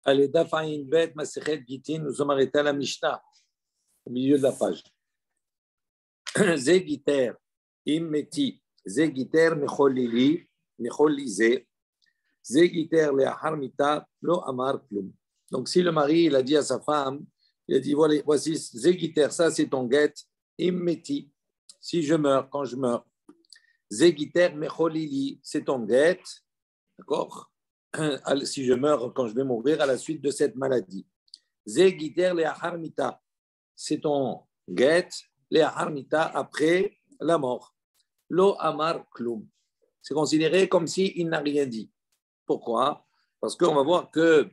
Allez, Daf Ayin Bet, Masechet Gitin, nous sommes arrêtés à la Mishnah, au milieu de la page. Zegiter, Immeti, Zegiter, Mecholili, Mecholize, Zegiter, Leaharmita, Lo Amar Klum. Donc, si le mari il a dit à sa femme, il a dit voici, Zegiter, ça c'est ton guet, Immeti, si je meurs, quand je meurs. Zegiter, Mecholili, c'est ton guet, d'accord? Si je meurs, quand je vais mourir à la suite de cette maladie. Zegiter le'acharmita, c'est ton guet, le'acharmita, après la mort. Lo amar klum, c'est considéré comme s'il n'a rien dit. Pourquoi? Parce qu'on va voir que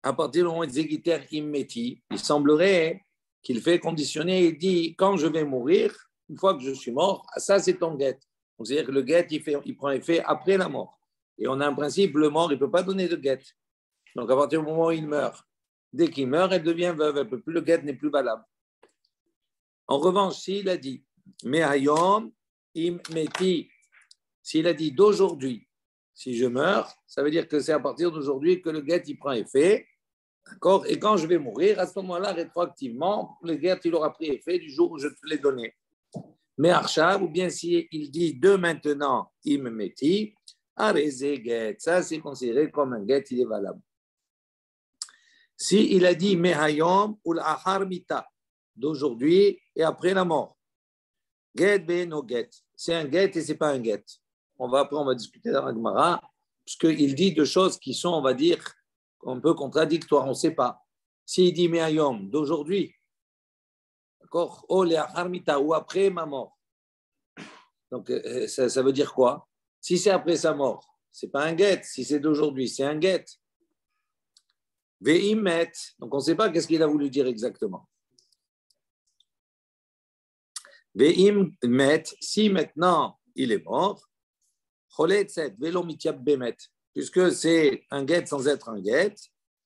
à partir du moment où Zegiter immeti, il semblerait qu'il fait conditionner et dit quand je vais mourir, une fois que je suis mort, ça c'est ton guet. Donc c'est-à-dire que le guet il prend effet après la mort. Et on a un principe, le mort, il ne peut pas donner de guet. Donc, à partir du moment où il meurt, dès qu'il meurt, elle devient veuve. Elle peut plus, le guet n'est plus valable. En revanche, s'il a dit, Mehayom im meti, s'il a dit d'aujourd'hui, si je meurs, ça veut dire que c'est à partir d'aujourd'hui que le guet, il prend effet. D'accord? Et quand je vais mourir, à ce moment-là, rétroactivement, le guet, il aura pris effet du jour où je te l'ai donné. Mais Archav, ou bien s'il dit de maintenant, im meti, ça, c'est considéré comme un guet, il est valable. Si il a dit Mehayom ou l'achar mita, d'aujourd'hui et après la mort, guet be no guet, c'est un guet et c'est pas un guet. Après, on va discuter dans la Gemara, puisqu'il dit deux choses qui sont, on va dire, un peu contradictoires, on ne sait pas. S'il dit Mehayom, d'aujourd'hui, d'accord, ou l'achar mita, ou après ma mort, donc ça veut dire quoi? Si c'est après sa mort, ce n'est pas un guet. Si c'est d'aujourd'hui, c'est un guet. Ve'imet, donc on ne sait pas qu'est-ce qu'il a voulu dire exactement. Ve'imet, si maintenant il est mort, puisque c'est un guet sans être un guet,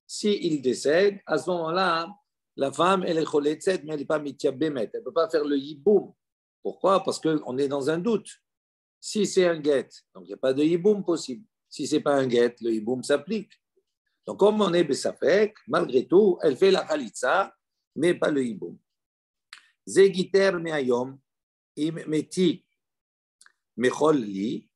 s'il décède, à ce moment-là, la femme, elle est choletzet, mais elle n'est pas mitiab bemet. Elle ne peut pas faire le yiboum. Pourquoi? Parce qu'on est dans un doute. Si c'est un guet, donc il n'y a pas de hiboum possible. Si ce n'est pas un guet, le hiboum s'applique. Donc, comme on est besafek, malgré tout, elle fait la khalitsa, mais pas le hiboum. Zegiter me'ayom, im meti mecholi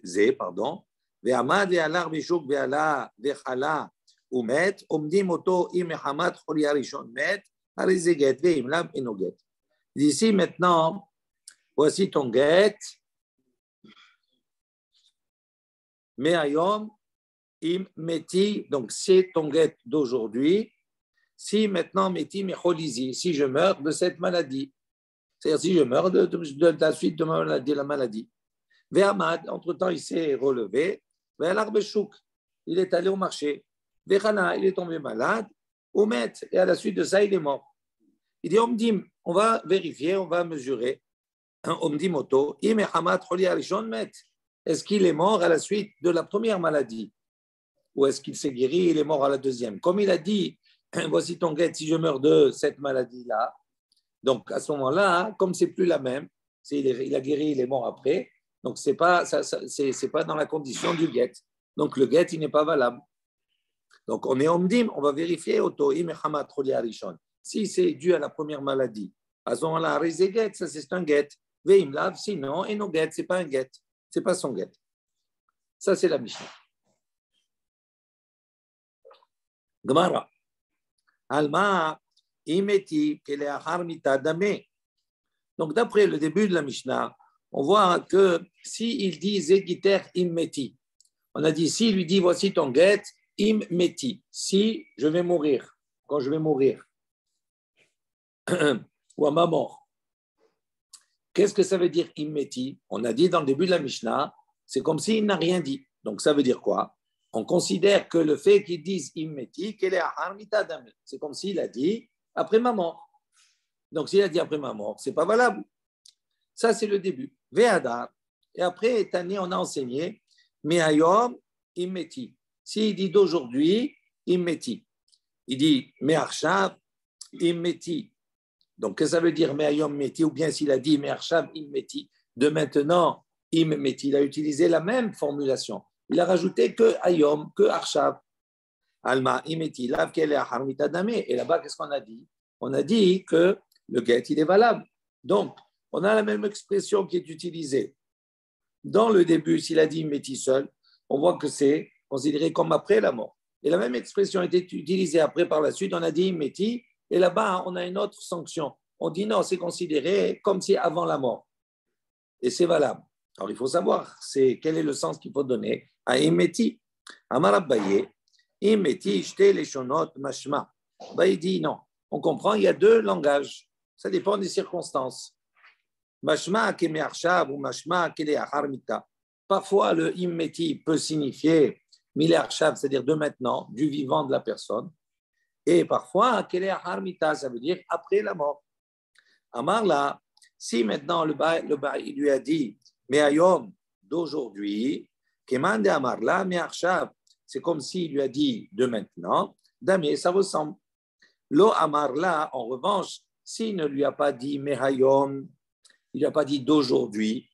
ze, pardon, ve'amad ve'alar bishuk ve'ala ve'chala umet, omdim oto im hamad choli harishon met, hari zeget ve'im lam enoget. D'ici maintenant, voici ton guet. Me'ayom im meti, donc c'est ton guet d'aujourd'hui. Si maintenant meti mecholizi, si je meurs de cette maladie, c'est-à-dire si je meurs de la suite de la maladie. Ve'amad, entre-temps il s'est relevé. Ve'alar beshouk, il est allé au marché. Ve'chana, il est tombé malade. Umet, et à la suite de ça il est mort. Il dit omdim, on va vérifier, on va mesurer. Omdimoto, im hamad choli harishon met. Est-ce qu'il est mort à la suite de la première maladie? Ou est-ce qu'il s'est guéri et il est mort à la deuxième? Comme il a dit, voici ton guet, si je meurs de cette maladie-là. Donc, à ce moment-là, comme c'est plus la même, il a guéri, il est mort après. Donc, c'est pas dans la condition du guet. Donc, le guet, il n'est pas valable. Donc, on est omdim, on va vérifier, si c'est dû à la première maladie. À ce moment-là, ça c'est un guet. Veim lav, sinon, et no guet, c'est pas un guet. C'est pas son guet. Ça, c'est la Mishnah. Gemara. Alma imeti keleachar mita dame. Donc, d'après le début de la Mishnah, on voit que s'il dit zegiter immeti, on a dit s'il lui dit voici ton guet immeti, si je vais mourir, quand je vais mourir, ou à ma mort. Qu'est-ce que ça veut dire immeti? On a dit dans le début de la Mishnah, c'est comme s'il n'a rien dit. Donc, ça veut dire quoi? On considère que le fait qu'ils disent immeti, c'est comme s'il a dit après ma mort. Donc, s'il a dit après ma mort, ce n'est pas valable. Ça, c'est le début. Ve'adar. Et après, Tani, on a enseigné Mehayom immeti. S'il dit d'aujourd'hui, immeti. Il dit Me'arshav immeti. Donc, qu'est-ce que ça veut dire Mehayom immeti? Ou bien s'il a dit Me'arshav immeti, de maintenant, immeti. Il a utilisé la même formulation. Il a rajouté que Ayom, que Arshav. Alma imeti lav kele harmita dame. Et là-bas, qu'est-ce qu'on a dit? On a dit que le get, il est valable. Donc, on a la même expression qui est utilisée. Dans le début, s'il a dit imeti seul, on voit que c'est considéré comme après la mort. Et la même expression a été utilisée après par la suite, on a dit imeti, et là-bas, on a une autre sanction. On dit non, c'est considéré comme si avant la mort. Et c'est valable. Alors, il faut savoir quel est le sens qu'il faut donner à imeti. Amar Abaye, imeti shte leshonot mashma. Il dit non. On comprend, il y a deux langages. Ça dépend des circonstances. Mashma keme arshav ou mashma kele achar mita. Parfois, le immeti peut signifier mile arshav, c'est-à-dire de maintenant, du vivant de la personne. Et parfois, kele achar mita, ça veut dire après la mort. Amar là, si maintenant le baï lui a dit, mais ayom d'aujourd'hui, keman de amar là, mais arshav, c'est comme s'il lui a dit de maintenant, damé, ça ressemble. Lo amar là, en revanche, s'il ne lui a pas dit mehayom, il n'a pas dit d'aujourd'hui,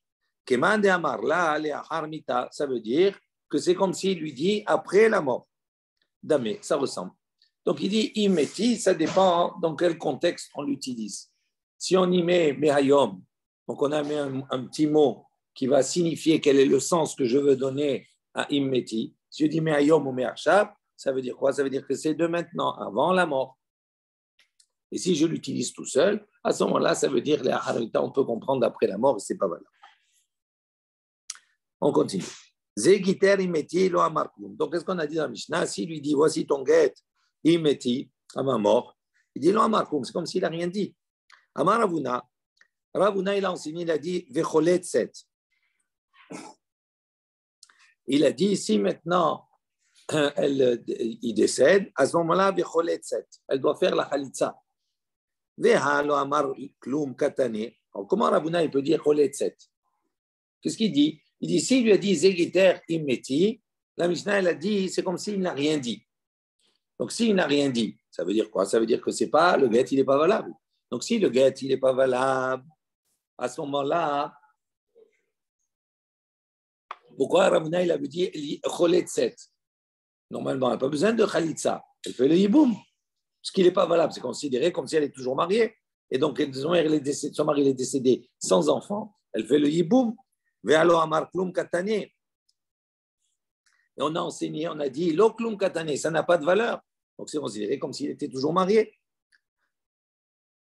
keman de amar là, le harmita, ça veut dire que c'est comme s'il lui dit après la mort. Damé, ça ressemble. Donc il dit imeti, ça dépend dans quel contexte on l'utilise. Si on y met mehayom, donc on a mis un petit mot qui va signifier quel est le sens que je veux donner à imeti. Si je dis mehayom ou meharshav, ça veut dire quoi? Ça veut dire que c'est de maintenant, avant la mort. Et si je l'utilise tout seul, à ce moment-là, ça veut dire les harita, on peut comprendre après la mort, et c'est pas valable. On continue. Zegiter imeti lo amarkum. Donc, qu'est-ce qu'on a dit dans la Mishnah? S'il lui dit, voici ton guet, imeti, à ma mort, il dit lo amarkum, c'est comme s'il n'a rien dit. Amar Ravuna, Ravuna, il a enseigné, il a dit, vecholet set. Il a dit, si maintenant il décède, à ce moment-là, vecholet set, elle doit faire la khalitza. Comment Ravuna il peut dire cholet set? Qu'est-ce qu'il dit? Il dit, s'il lui a dit Zegiter immeti, la Mishnah elle a dit, c'est comme s'il n'a rien dit. Donc s'il n'a rien dit, ça veut dire quoi? Ça veut dire que c'est pas, le get il n'est pas valable. Donc si le get il n'est pas valable, à ce moment-là, pourquoi Ravuna il avait dit cholet set? Normalement, elle n'a pas besoin de khalitza, elle fait le yiboum. Ce qui n'est pas valable, c'est considéré comme si elle est toujours mariée. Et donc, son mari est décédé sans enfant, elle fait le yiboum. Et on a enseigné, on a dit, lo klum katane, ça n'a pas de valeur. Donc, c'est considéré comme s'il était toujours marié.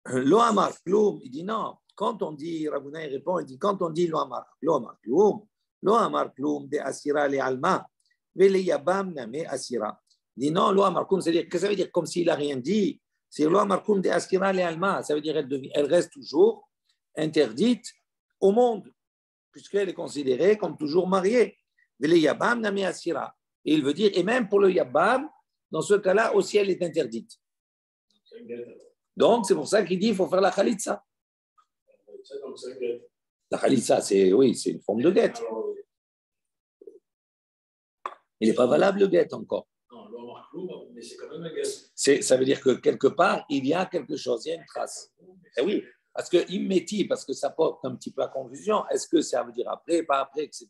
Lo amar klum, il dit non. Quand on dit, Ravuna il répond, il dit, quand on dit lo amar klum de asira le alma, ve le yabam name asira. Il dit non, lo amar klum, c'est-à-dire que ça veut dire comme s'il n'a rien dit. C'est lo amar klum de asira le alma, ça veut dire elle reste toujours interdite au monde, puisqu'elle est considérée comme toujours mariée. Ve le yabam name asira. Et il veut dire, et même pour le yabam, dans ce cas-là aussi, elle est interdite. Donc, c'est pour ça qu'il dit qu'il faut faire la khalitza. La khalitza, c'est une forme de guet. Il n'est pas valable le guet encore. Mais c'est quand même un guet. Ça veut dire que quelque part, il y a quelque chose, il y a une trace. Et oui, parce que immeti, parce que ça porte un petit peu à confusion, est-ce que ça veut dire après, pas après, etc.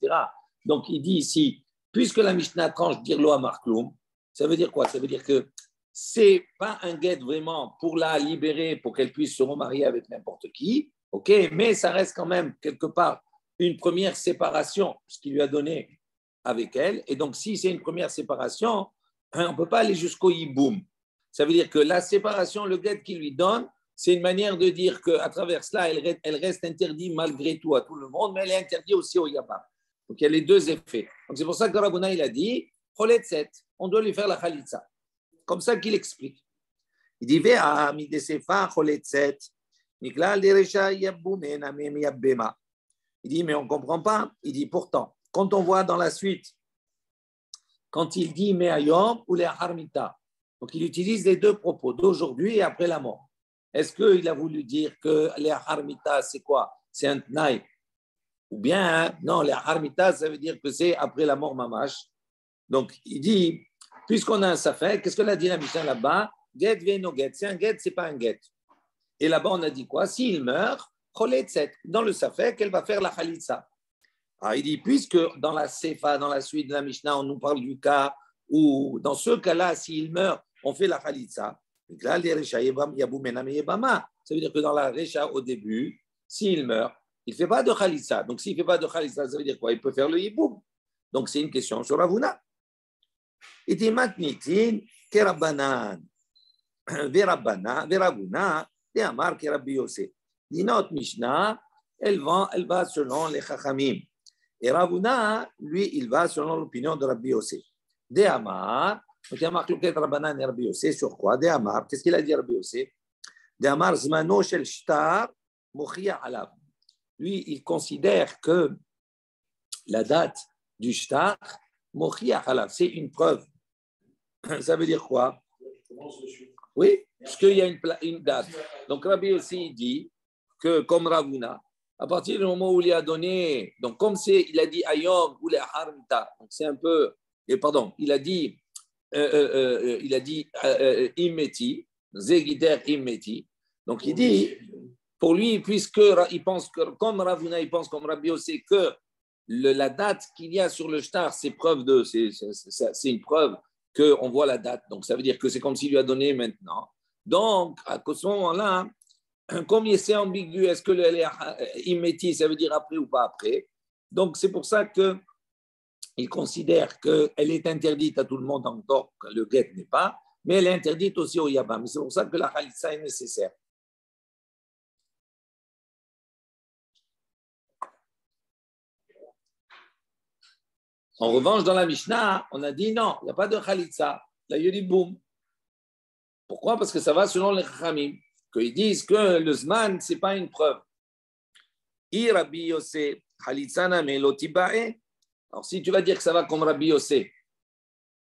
Donc, il dit ici, puisque la Mishnah tranche dire lo amar klum, ça veut dire quoi? Ça veut dire que c'est pas un guet vraiment pour la libérer, pour qu'elle puisse se remarier avec n'importe qui, ok, mais ça reste quand même quelque part une première séparation, ce qu'il lui a donné avec elle. Et donc, si c'est une première séparation, on ne peut pas aller jusqu'au yiboum. Ça veut dire que la séparation, le guet qu'il lui donne, c'est une manière de dire qu'à travers cela, elle reste interdite malgré tout à tout le monde, mais elle est interdite aussi au yabam. Donc, il y a les deux effets. Donc, c'est pour ça que Ravuna, il a dit, cholet set, on doit lui faire la khalitza. Comme ça qu'il explique. Il dit, Vea, mi desefa cholet set, niklal derecha yabbumen amem yabbema. Il dit, mais on ne comprend pas. Il dit, pourtant, quand on voit dans la suite, quand il dit me'ayom ou les harmita, donc il utilise les deux propos, d'aujourd'hui et après la mort. Est-ce qu'il a voulu dire que les harmita, c'est quoi? C'est un tnaï. Ou bien, hein, non, les harmita, ça veut dire que c'est après la mort mamash. Donc, il dit, puisqu'on a un safek, qu'est-ce qu'on a dit la Mishnah là-bas? Get veno get. C'est un get, c'est pas un get. Et là-bas, on a dit quoi? S'il meurt, cholet set. Dans le safek, elle va faire la khalitza. Alors, il dit, puisque dans la Sefa, dans la suite de la Mishnah, on nous parle du cas ou dans ce cas-là, s'il meurt, on fait la khalitsa. Ça veut dire que dans la recha au début, s'il meurt, il ne fait pas de khalitsa. Donc s'il ne fait pas de khalitsa, ça veut dire quoi? Il peut faire le hiboum. Donc c'est une question sur Ravuna. Iti matnitin kerabanan. Veravuna, de Amar Kerabi Yosef. Dit notre Mishnah, elle va selon les Chachamim. Et Ravuna, lui, il va selon l'opinion de Rabbi Yosef. De Amar, donc il y a marqué Rabbanan et Rabbi Yosef sur quoi? De Amar, qu'est-ce qu'il a dit Rabbi Yosef? De Amar, Zmano Shel Shtar, Mochia Alav. Lui, il considère que la date du Shtar, Mochia Alav, c'est une preuve. Ça veut dire quoi? Oui, parce qu'il y a une date. Donc Rabbi aussi dit que comme Ravuna, à partir du moment où il a donné, donc comme il a dit Ayom ou les Haramta, donc c'est un peu, pardon, il a dit Immeti, Zegiter Immeti. Donc il dit, pour lui, puisqu'il pense que, comme Ravuna, il pense comme Rabbi aussi que la date qu'il y a sur le shtar, c'est une preuve qu'on voit la date. Donc ça veut dire que c'est comme s'il lui a donné maintenant. Donc à ce moment-là, comme c'est ambigu, est-ce que le Immeti, ça veut dire après ou pas après? Donc c'est pour ça que il considère qu'elle est interdite à tout le monde encore, que le guet n'est pas, mais elle est interdite aussi au Yabam. C'est pour ça que la Khalitsa est nécessaire. En revanche, dans la Mishnah, on a dit non, il n'y a pas de Khalitsa, il y a du boum. Pourquoi? Parce que ça va selon les Chachamim, qu'ils disent que le Zman, ce n'est pas une preuve. I Rabbi Yosef, Khalitsa na melotibae. Alors, si tu vas dire que ça va comme Rabbi Yosef,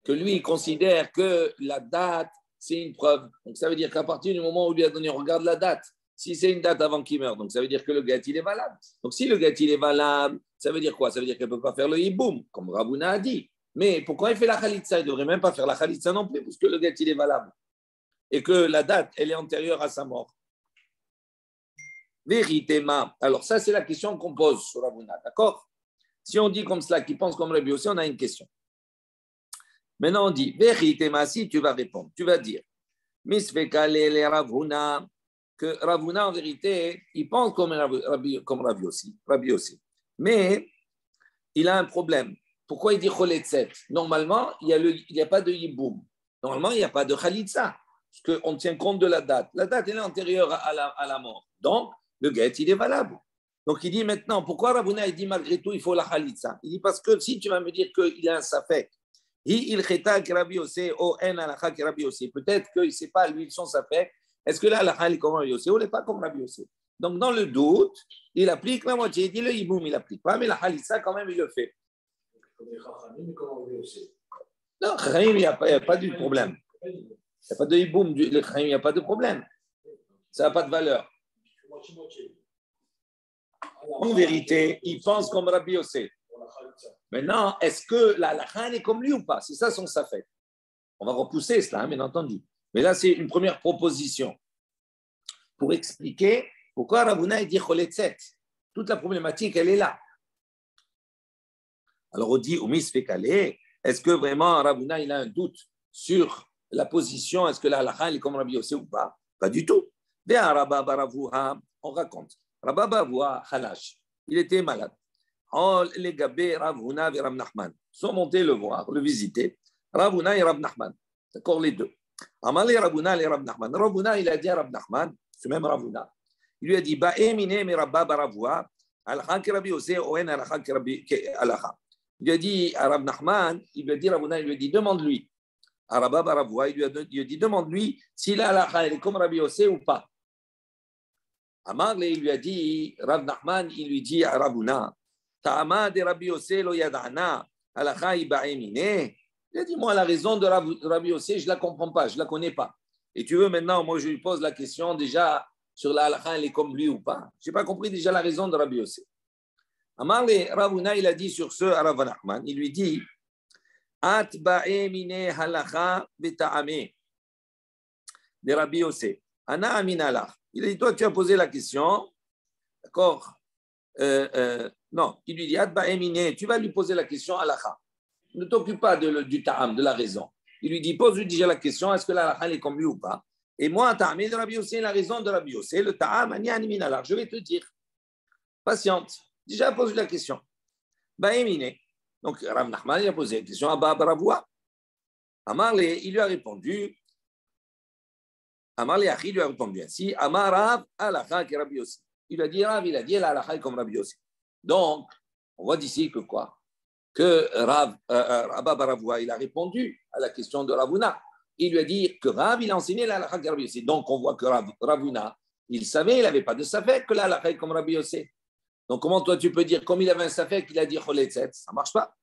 que lui, il considère que la date, c'est une preuve. Donc, ça veut dire qu'à partir du moment où il lui a donné, on regarde la date. Si c'est une date avant qu'il meure, donc ça veut dire que le gâte, il est valable. Donc, si le gâte, il est valable, ça veut dire quoi? Ça veut dire qu'elle ne peut pas faire le hiboum, comme Ravuna a dit. Mais pourquoi il fait la khalitsa? Il ne devrait même pas faire la khalitsa non plus, puisque le gâte, il est valable. Et que la date, elle est antérieure à sa mort. Véritément. Alors, ça, c'est la question qu'on pose sur Ravuna, d'accord? Si on dit comme cela, qui pense comme Rabbi aussi, on a une question. Maintenant, on dit, Véritéma, si tu vas répondre, tu vas dire, Misfekale le Ravuna, que Ravuna, en vérité, il pense comme Rabbi aussi. Mais il a un problème. Pourquoi il dit Choletzet? Normalement, il n'y a pas de Yiboum. Normalement, il n'y a pas de Khalitsa. Parce qu'on tient compte de la date. La date, elle est antérieure à la mort. Donc, le guet, il est valable. Donc, il dit maintenant, pourquoi Ravuna, il dit malgré tout, il faut la Khalitsa? Il dit parce que si tu vas me dire qu'il a un safek, peut-être qu'il ne sait pas, lui, son safek. Est-ce que là, la Khal est comme Rabbi Yosef ou n'est pas comme Rabbi Yosef? Donc, dans le doute, il applique la moitié. Il dit le hiboum, il n'applique pas, mais la Khalitsa, quand même, il le fait. Non, il n'y a pas de problème. Il n'y a pas de hiboum, il n'y a pas de problème. Ça n'a pas de valeur. En vérité, il pense comme Rabbi Yosef. Maintenant, est-ce que la Khal est comme lui ou pas? C'est ça son safek. On va repousser cela, bien entendu. Mais là, c'est une première proposition pour expliquer pourquoi Ravuna dit Choletzet. Toute la problématique, elle est là. Alors, on dit Umis Fekale, est-ce que vraiment Ravuna il a un doute sur la position? Est-ce que la halakha est comme Rabbi Yosef ou pas? Pas du tout. On raconte. Rabba Baravua Halash, il était malade. Les Gabé Ravuna et Rav Nachman sont montés le voir, le visiter. Ravuna et Rav Nachman. D'accord, les deux. Amale Ravuna et Rav Nachman. Ravuna, il a dit à Rav Nachman, ce même Ravuna, il lui a dit Ba'emine mi Rabba Baravua, Alakha ki Rabbi Yosef, Oen Alakha ki Rabbi Alakha. Il lui a dit à Rav Nachman, il lui a dit Ravuna, il lui a dit demande-lui. À Rabba Baravua, il lui a dit demande-lui si la Alakha est comme Rabbi Yosef ou pas. Amarle, il lui a dit, Rav Nachman, il lui dit à Ravuna, Ta'ama de Rabbi Yosef lo yadana, Alakha Ba'emine. Il a dit, moi, la raison de Rabbi Yosef, je ne la comprends pas, je ne la connais pas. Et tu veux maintenant, moi, je lui pose la question déjà sur la halakha, elle est comme lui ou pas. Je n'ai pas compris déjà la raison de Rabbi Yosef. Amarle, Ravuna, il a dit sur ce à Rav Nachman, il lui dit, At ba'emine halakha beta'ame de Rabbi Yosef. Ana amin halakha. Il a dit, toi, tu as posé la question, d'accord? Non, il lui dit, At ba'emine, tu vas lui poser la question halakha. Ne t'occupe pas du ta'am, de la raison. Il lui dit, pose-lui déjà la question, est-ce que la halakha est comme lui ou pas? Et moi, ta'amé de Rabbi Yossé, la raison de Rabbi Yossé, le ta'am, alors je vais te dire. Patiente. Déjà, pose-lui la question. Baémine. Donc, Rav Nachman, il a posé la question à Abba Baravoua. Amarle, il lui a répondu. Amarle Achi lui a répondu ainsi. Amar Rav, halakha qui Rabbi Yossé. Il a dit, Rav, il a dit, la halakha est comme Rabbi Yossé. Donc, on voit d'ici que quoi? Que Abba Baravoua, il a répondu à la question de Ravuna. Il lui a dit que Rav, il a enseigné la halakha qui Rabbi Yossé. Donc, on voit que Ravuna, il savait, il n'avait pas de safek que la halakha est comme Rabbi Yossé. Donc, comment toi, tu peux dire, comme il avait un safek, il a dit Choletzet, ça ne marche pas.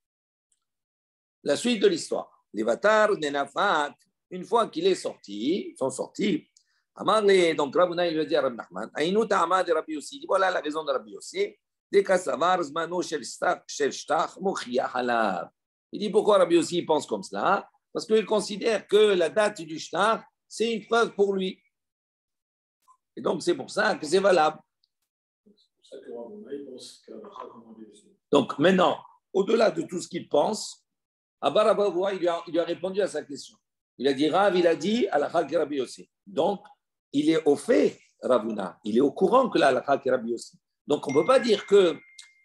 La suite de l'histoire. Les Vatar, Nenafat, une fois qu'il est sorti, ils sont sortis, Amarle, donc Ravuna, il lui a dit à Rav Nachman, Aïnou ta'ama de Rabbi Yossi, il dit, voilà la raison de Rabbi Yossi, dès qu'à savoir, Zmano shel shtach, mochia halav. Il dit, pourquoi Rabbi Yossi pense comme cela? Parce qu'il considère que la date du shtach, c'est une preuve pour lui. Et donc, c'est pour ça que c'est valable. Donc maintenant, au-delà de tout ce qu'il pense, Abba Baravoua, il lui a répondu à sa question. Il a dit, Rav, il a dit, halakha ki Rabbi Yossi. Donc, il est au fait, Ravuna, il est au courant que la halakha ki Rabbi Yossi. Donc, on ne peut pas dire que,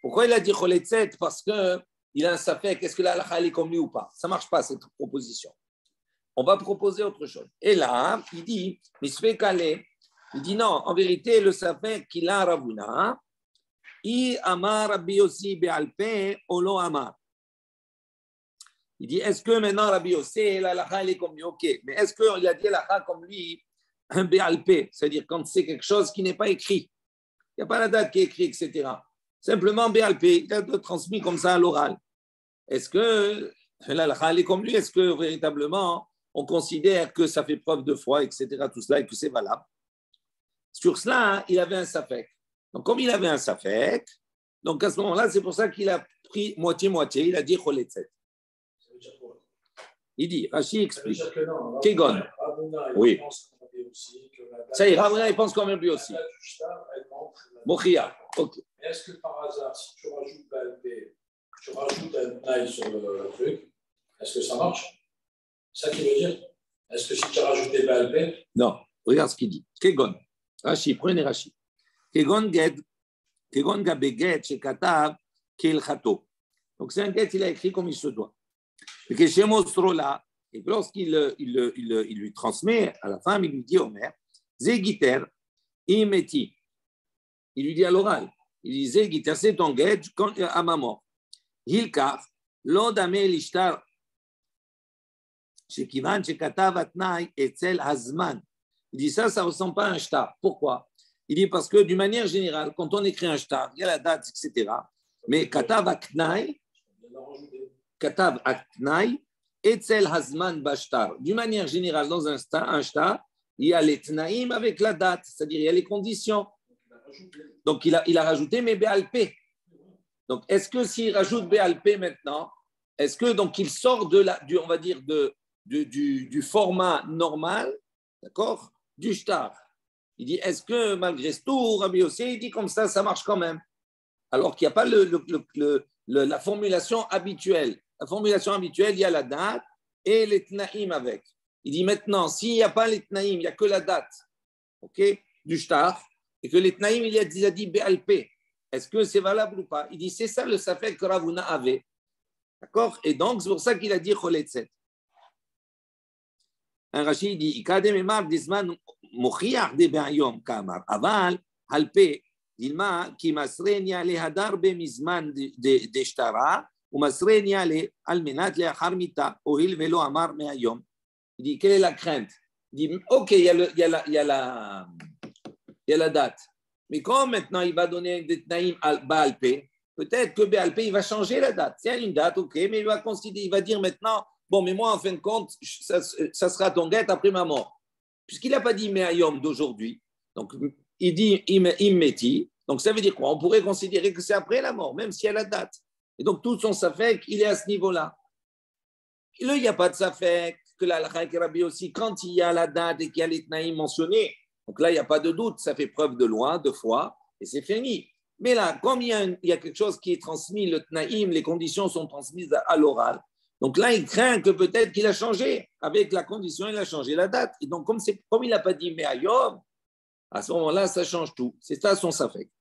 pourquoi il a dit Choletzet? Parce qu'il a un safek, est-ce que la halakha est comme lui ou pas? Ça ne marche pas, cette proposition. On va proposer autre chose. Et là, il dit, Misfé Kalé, il dit non, en vérité, le safek qu'il a Ravuna, I amar Rabbi Yossi be'alpe olo amar. Il dit, est-ce que maintenant Rabbi Yossi, la halakha, elle est comme lui? Ok, mais est-ce qu'il a dit la halakha comme lui, be'alpe, c'est-à-dire quand c'est quelque chose qui n'est pas écrit, il n'y a pas la date qui est écrite, etc. Simplement be'alpe, il a transmis comme ça à l'oral. Est-ce que la halakha, elle est comme lui? Est-ce que véritablement, on considère que ça fait preuve de foi, etc., tout cela, et que c'est valable? Sur cela, il avait un safek. Donc, comme il avait un safek, donc à ce moment-là, c'est pour ça qu'il a pris moitié-moitié, il a dit Choletzet. Il dit, Rashi explique. Kegon. Oui. Ça y est, Ravuna, il pense comme lui aussi. Mochia. Ok. Est-ce que par hasard, si tu rajoutes Balpé, tu rajoutes un taille sur le truc, est-ce que ça marche? C'est ça qu'il veut dire? Est-ce que si tu as rajouté Balpé? Non, regarde ce qu'il dit. Kegon. Rashi, prenez Rashi. Kegon gabeget shekatav kelchato. Donc c'est un get, il a écrit comme il se doit. Et que chez Mostrola, et lorsqu'il lui transmet à la femme, il lui dit Omer, Zegiter, imeti. Il lui dit à l'oral, il dit Zegiter, c'est ton get à ma mort. Hilkar, l'odame l'ishtar, shekivan shekatav atnai etzel hazman. Il dit ça ne ressemble pas à un shtar. Pourquoi? Il dit parce que d'une manière générale, quand on écrit un shtar, il y a la date, etc. Mais katav aknai, etzel hazman bashtar. D'une manière générale, dans un shtar, il y a les tnaïm avec la date, c'est-à-dire il y a les conditions. Donc il a rajouté mais béalpé. Donc est-ce que s'il rajoute béalpé maintenant, est-ce que donc il sort on va dire du format normal, d'accord, du shtar? Il dit, est-ce que malgré tout, Rabbi Yossi, il dit comme ça marche quand même? Alors qu'il n'y a pas la formulation habituelle. La formulation habituelle, il y a la date et les tnaïm avec. Il dit maintenant, s'il n'y a pas les tnaïm, il n'y a que la date, okay, du shtar, et que les tnaïm, il a dit BLP. Est-ce que c'est valable ou pas? Il dit, c'est ça le safek que Ravuna avait. D'accord? Et donc, c'est pour ça qu'il a dit Choletzet. Un Rashi dit, Ikadem emar disman mochiach de be'ayom kamar. Aval, halpe, dilma, ki masreni ale hadarbe mizman de shtara, ou masreni ale almenat le harmita, ohil velo amar me'ayom. Il dit, quelle est la crainte? Il dit, ok, il y a la date. Mais quand maintenant il va donner des tnaïm à Baalpé, peut-être que Baalpé, il va changer la date. C'est une date, ok, mais il va dire maintenant, bon, mais moi, en fin de compte, ça sera ton guet après ma mort. Puisqu'il n'a pas dit Me'ayom d'aujourd'hui, donc il dit Immeti, donc ça veut dire quoi? On pourrait considérer que c'est après la mort, même s'il y a la date. Et donc tout son safek, il est à ce niveau-là. Et là, il n'y a pas de safek, que la Rabbi aussi, quand il y a la date et qu'il y a les tnaïm mentionnés, donc là, il n'y a pas de doute, ça fait preuve de loi, de foi, et c'est fini. Mais là, comme il y a quelque chose qui est transmis, le tnaïm, les conditions sont transmises à l'oral, Donc là, il craint que peut-être qu'il a changé. Avec la condition, il a changé la date. Et donc, comme il n'a pas dit Me'ayom, à ce moment-là, ça change tout. C'est ça son safek.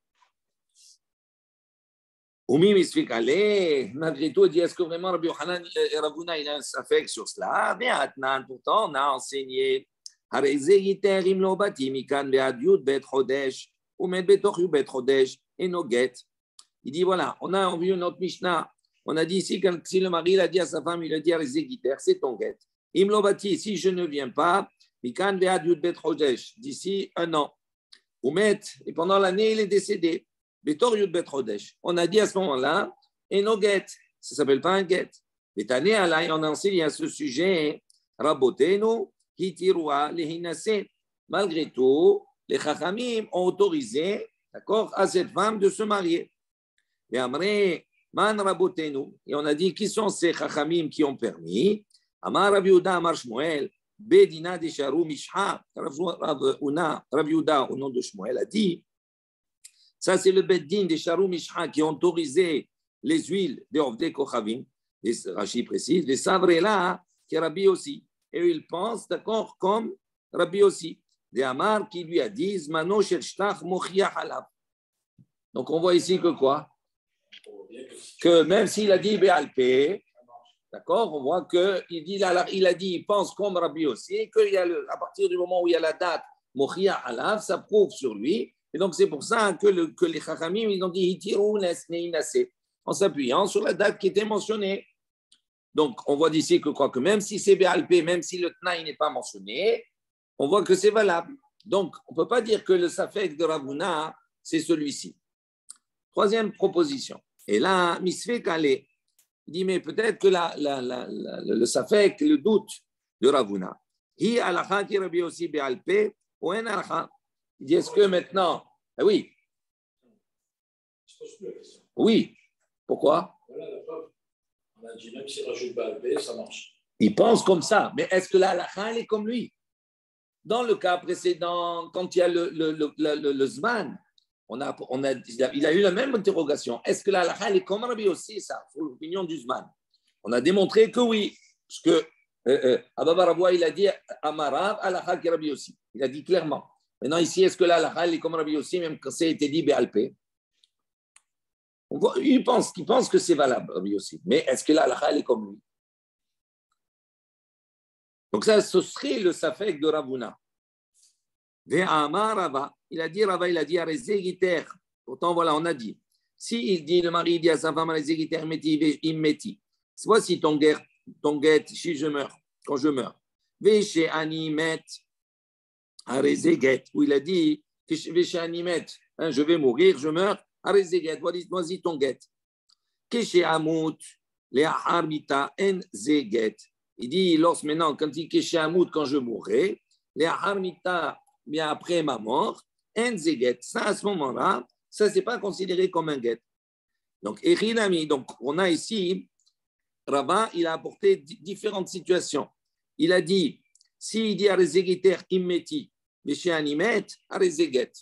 Oumi misfik ale, malgré tout, il dit, est-ce que vraiment Rabbi Yochanan et Ravuna, il a un safek sur cela? Mais Atnan, pourtant, on a enseigné, Hareze yiter im lo bati mikan ve'ad yud bet chodesh, ou met betoch yud bet chodesh, et no get. Il dit, voilà, on a vu notre Mishnah. On a dit ici que si le mari l'a dit à sa femme, il a dit Hareze yiter, c'est ton get. Im lo bati, si je ne viens pas, mikan ve'ad yud bet chodesh, d'ici un an. Ou met, et pendant l'année, il est décédé. On a dit à ce moment-là, et no get, ça ne s'appelle pas un get. Mais on enseigne à ce sujet, Rabotenu, Hitirua, Lehinase. Malgré tout, les Chachamim ont autorisé, d'accord, à cette femme de se marier. Et après, Man Rabotenu, et on a dit qui sont ces Chachamim qui ont permis. Amar Rabbi Yehuda, Amar Shmuel, Bedina de Sharu Mishha, Rabbi Yehuda, au nom de Shmuel, a dit. Ça, c'est le Beddin des Sharu Mishra qui ont autorisé les huiles des Ovdei Kochavim. Rashi précise, les Savrela, qui est Rabbi aussi. Et eux, ils pensent, d'accord, comme Rabbi aussi. Des Amar qui lui a dit, Zmano shel shtach mochia halav. Donc, on voit ici que quoi? Que même s'il a dit Be'alpé, d'accord, on voit qu'il a dit, il pense comme Rabbi aussi, et qu'à partir du moment où il y a la date mochia halav, ça prouve sur lui. Et donc, c'est pour ça que les Chachamim, ils ont dit Hitiru Neinase, en s'appuyant sur la date qui était mentionnée. Donc, on voit d'ici que quoi, que même si c'est Béalpé, même si le Tnaï n'est pas mentionné, on voit que c'est valable. Donc, on ne peut pas dire que le Safek de Ravuna, c'est celui-ci. Troisième proposition. Et là, Misfek Alé, il dit, mais peut-être que le Safek, le doute de Ravuna, Hi alacha ki Rabbi aussi Béalpé, ou en alacha. Il dit, est-ce que maintenant... Ah oui. Oui. Pourquoi? Voilà la preuve. On a dit, même s'il rajoute Balbé, ça marche. Il pense comme ça. Mais est-ce que la halakha, elle est comme lui? Dans le cas précédent, quand il y a le Zman, il a eu la même interrogation. Est-ce que la halakha, elle est comme Rabbi aussi, ça, pour l'opinion du Zman? On a démontré que oui. Parce que Abba Baraboua, il a dit Amarav, halakha qui Rabbi aussi. Il a dit clairement. Maintenant, ici, est-ce que la halakha est comme Rabbi aussi, même quand ça a été dit Béalpé? Il pense que c'est valable, Rabbi aussi. Mais est-ce que la halakha est comme lui? Donc, ça, ce serait le safek de Ravuna. Il a dit, Rava, il a dit, Arezegiter. Pourtant, voilà, on a dit. Si il dit, le mari dit à sa femme, Arezegiter, immeti. Voici ton guet, si je meurs, quand je meurs. Véché animet. Arezeget, où il a dit que je vais mourir, je meurs. Arezeget, voici ton get. Keshe amut, le harmita en zeget. Il dit, maintenant, quand il dit Keshe amut, quand je mourrai, le harmita, bien après ma mort, en zeget. Ça, à ce moment-là, ça, c'est pas considéré comme un get. Donc, Erinami, donc, on a ici, Rava, il a apporté différentes situations. Il a dit, s'il dit Arezegiter immeti, mais chez Animet, Arezeget.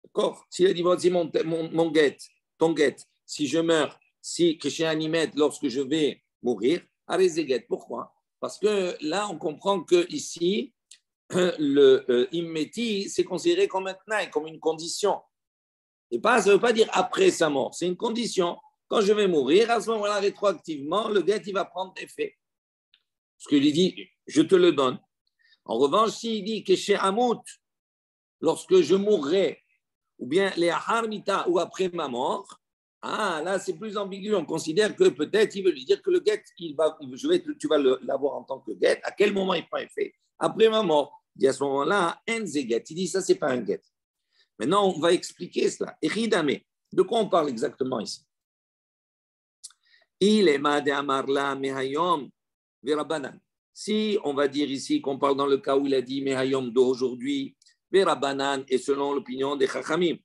D'accord? S'il a dit, voici mon get, ton get, si je meurs, que chez Animet, lorsque je vais mourir, Arezeget. Pourquoi? Parce que là, on comprend que ici, le immeti, c'est considéré comme un tnaï, comme une condition. Et pas, ça ne veut pas dire après sa mort, c'est une condition. Quand je vais mourir, à ce moment-là, rétroactivement, le get, il va prendre effet. Parce qu'il dit, je te le donne. En revanche, s'il dit que chez Hamout, lorsque je mourrai, ou bien les Harmita, ou après ma mort, là c'est plus ambigu. On considère que peut-être il veut lui dire que le get, tu vas l'avoir en tant que get. À quel moment il prend effet? Après ma mort. Il dit à ce moment-là, get. Il dit ça, c'est pas un get. Maintenant, on va expliquer cela. Eridame, de quoi on parle exactement ici? Il est Made Amarla Mehayom Verabanan. Si on va dire ici qu'on parle dans le cas où il a dit Mehayom d'aujourd'hui, Verabanan, et selon l'opinion des Chachamim,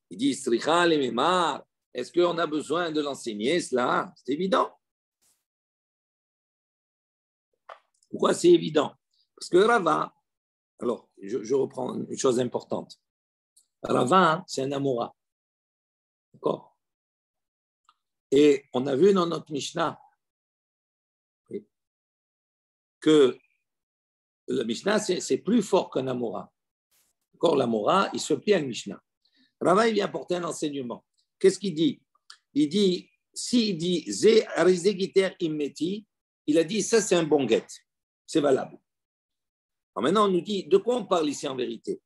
il dit Sricha le Memar, est-ce qu'on a besoin de l'enseigner cela? C'est évident. Pourquoi c'est évident? Parce que Rava, alors je reprends une chose importante. Rava, c'est un Amora. D'accord? Et on a vu dans notre Mishnah que le Mishnah, c'est plus fort qu'un Amora. Encore l'Amora, il se plie à le Mishnah. Rava, il vient apporter un enseignement. Qu'est-ce qu'il dit? Il dit, s'il dit Zé Arizegiter Immeti, il a dit ça, c'est un bon guet. C'est valable. Alors maintenant, on nous dit de quoi on parle ici en vérité?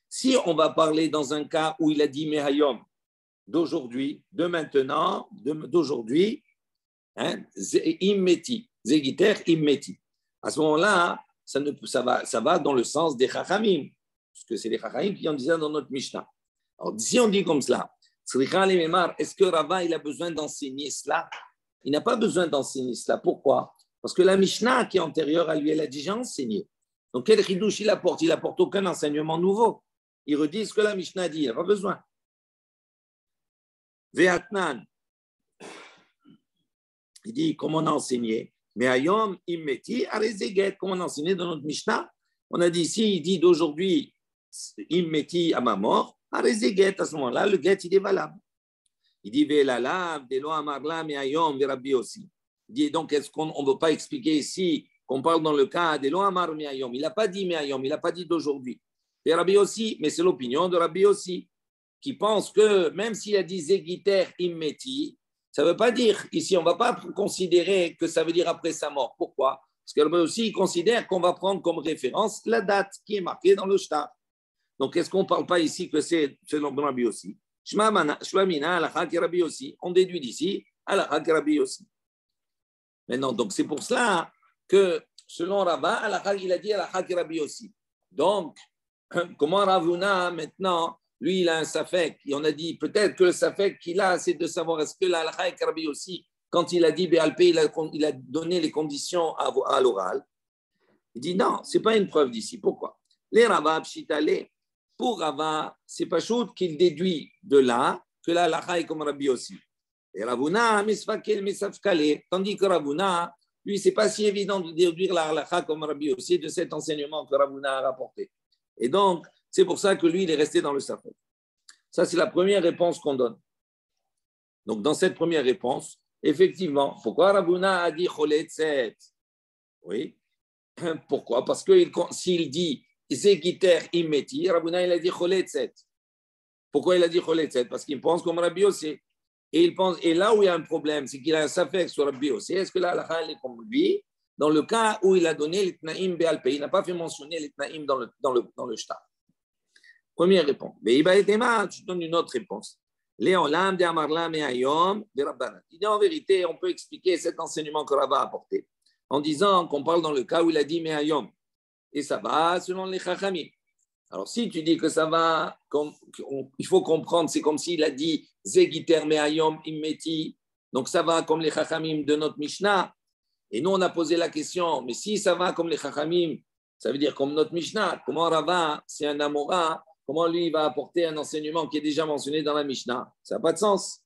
Si on va parler dans un cas où il a dit Mehayom, d'aujourd'hui, de maintenant, d'aujourd'hui, hein, Immeti, Zegiter Immeti. À ce moment-là, ça va dans le sens des Chachamim, parce que c'est les Chachamim qui en disaient dans notre Mishnah. Alors, si on dit comme cela, est-ce que Rava il a besoin d'enseigner cela? Il n'a pas besoin d'enseigner cela. Pourquoi? Parce que la Mishnah qui est antérieure à lui, elle a déjà enseigné. Donc, quel chidouche il apporte? Il n'apporte aucun enseignement nouveau. Il redit ce que la Mishnah dit. Il n'a pas besoin. Ve'atnan. Il dit, comment on a enseigné? Mais ayom immeti arezeget. Comment on a enseigné dans notre Mishnah? On a dit ici, il dit d'aujourd'hui, immeti à ma mort. Arezeget, à ce moment-là, le get, il est valable. Il dit, ve'lalav, delo amarla, mais ayom, verabbi aussi. Il dit, donc, est-ce qu'on ne veut pas expliquer ici qu'on parle dans le cas de lo amar mi ayom? Il n'a pas dit mi ayom, il n'a pas dit d'aujourd'hui. Et Rabbi aussi, mais c'est l'opinion de Rabbi aussi, qui pense que même s'il a dit zegiter immeti, ça ne veut pas dire, ici, on ne va pas considérer que ça veut dire après sa mort. Pourquoi? Parce que Rabbi aussi, il considère qu'on va prendre comme référence la date qui est marquée dans le shtar. Donc, est-ce qu'on ne parle pas ici que c'est selon Rabbi aussi? Shma mina, alakha ki Rabbi aussi. On déduit d'ici, alakha ki Rabbi aussi. Maintenant, donc c'est pour cela que selon Rava, il a dit alakha ki Rabbi aussi. Donc, comment Ravuna, maintenant, lui, il a un safek. Et on a dit peut-être que le safek qu'il a, c'est de savoir est-ce que l'alakha ki Rabbi aussi, quand il a dit Béalpé, il a donné les conditions à l'oral. Il dit non, ce n'est pas une preuve d'ici. Pourquoi? Les Rava, Pshitale, pour Rava, c'est pas chose qu'il déduit de là que l'alakha est comme Rabbi aussi. Et Ravuna, misfakel, misafkale, tandis que Ravuna, lui, c'est pas si évident de déduire la halakha comme Rabbi aussi de cet enseignement que Ravuna a rapporté. Et donc, c'est pour ça que lui, il est resté dans le safek. Ça, c'est la première réponse qu'on donne. Donc, dans cette première réponse, effectivement, pourquoi Ravuna a dit choletzet? Oui. Pourquoi? Parce que s'il dit zegiter immeti, Ravuna, il a dit choletzet. Pourquoi il a dit choletzet? Parce qu'il pense comme Rabbi aussi. Et là où il y a un problème, c'est qu'il a un safek sur Rabbi aussi. Est-ce que la halakha est comme lui? Dans le cas où il a donné les tnaïm béalpé, il n'a pas fait mentionner les tnaïm dans le shtar. Première réponse. Mais je donne une autre réponse. Il dit en vérité, on peut expliquer cet enseignement que Rava a apporté en disant qu'on parle dans le cas où il a dit Me'ayom. Et ça va selon les Chachamim. Alors, si tu dis que ça va, il faut comprendre, c'est comme s'il a dit Zegiter Me'ayom Immeti, donc ça va comme les Chachamim de notre Mishnah. Et nous, on a posé la question, mais si ça va comme les Chachamim, ça veut dire comme notre Mishnah, comment Rava, c'est un Amora, comment lui il va apporter un enseignement qui est déjà mentionné dans la Mishnah? Ça n'a pas de sens.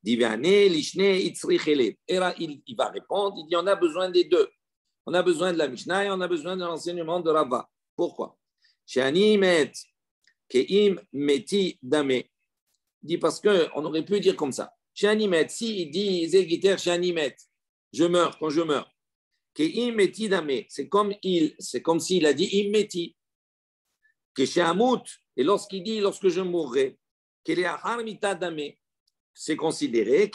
Et là, il va répondre, il dit on a besoin des deux. On a besoin de la Mishnah et on a besoin de l'enseignement de Rava. Pourquoi? Il dit parce qu'on aurait pu dire comme ça. Si il dit Zegiter Shanimet, je meurs quand je meurs. C'est comme s'il a dit Immeti. Et lorsqu'il dit lorsque je mourrai, c'est considéré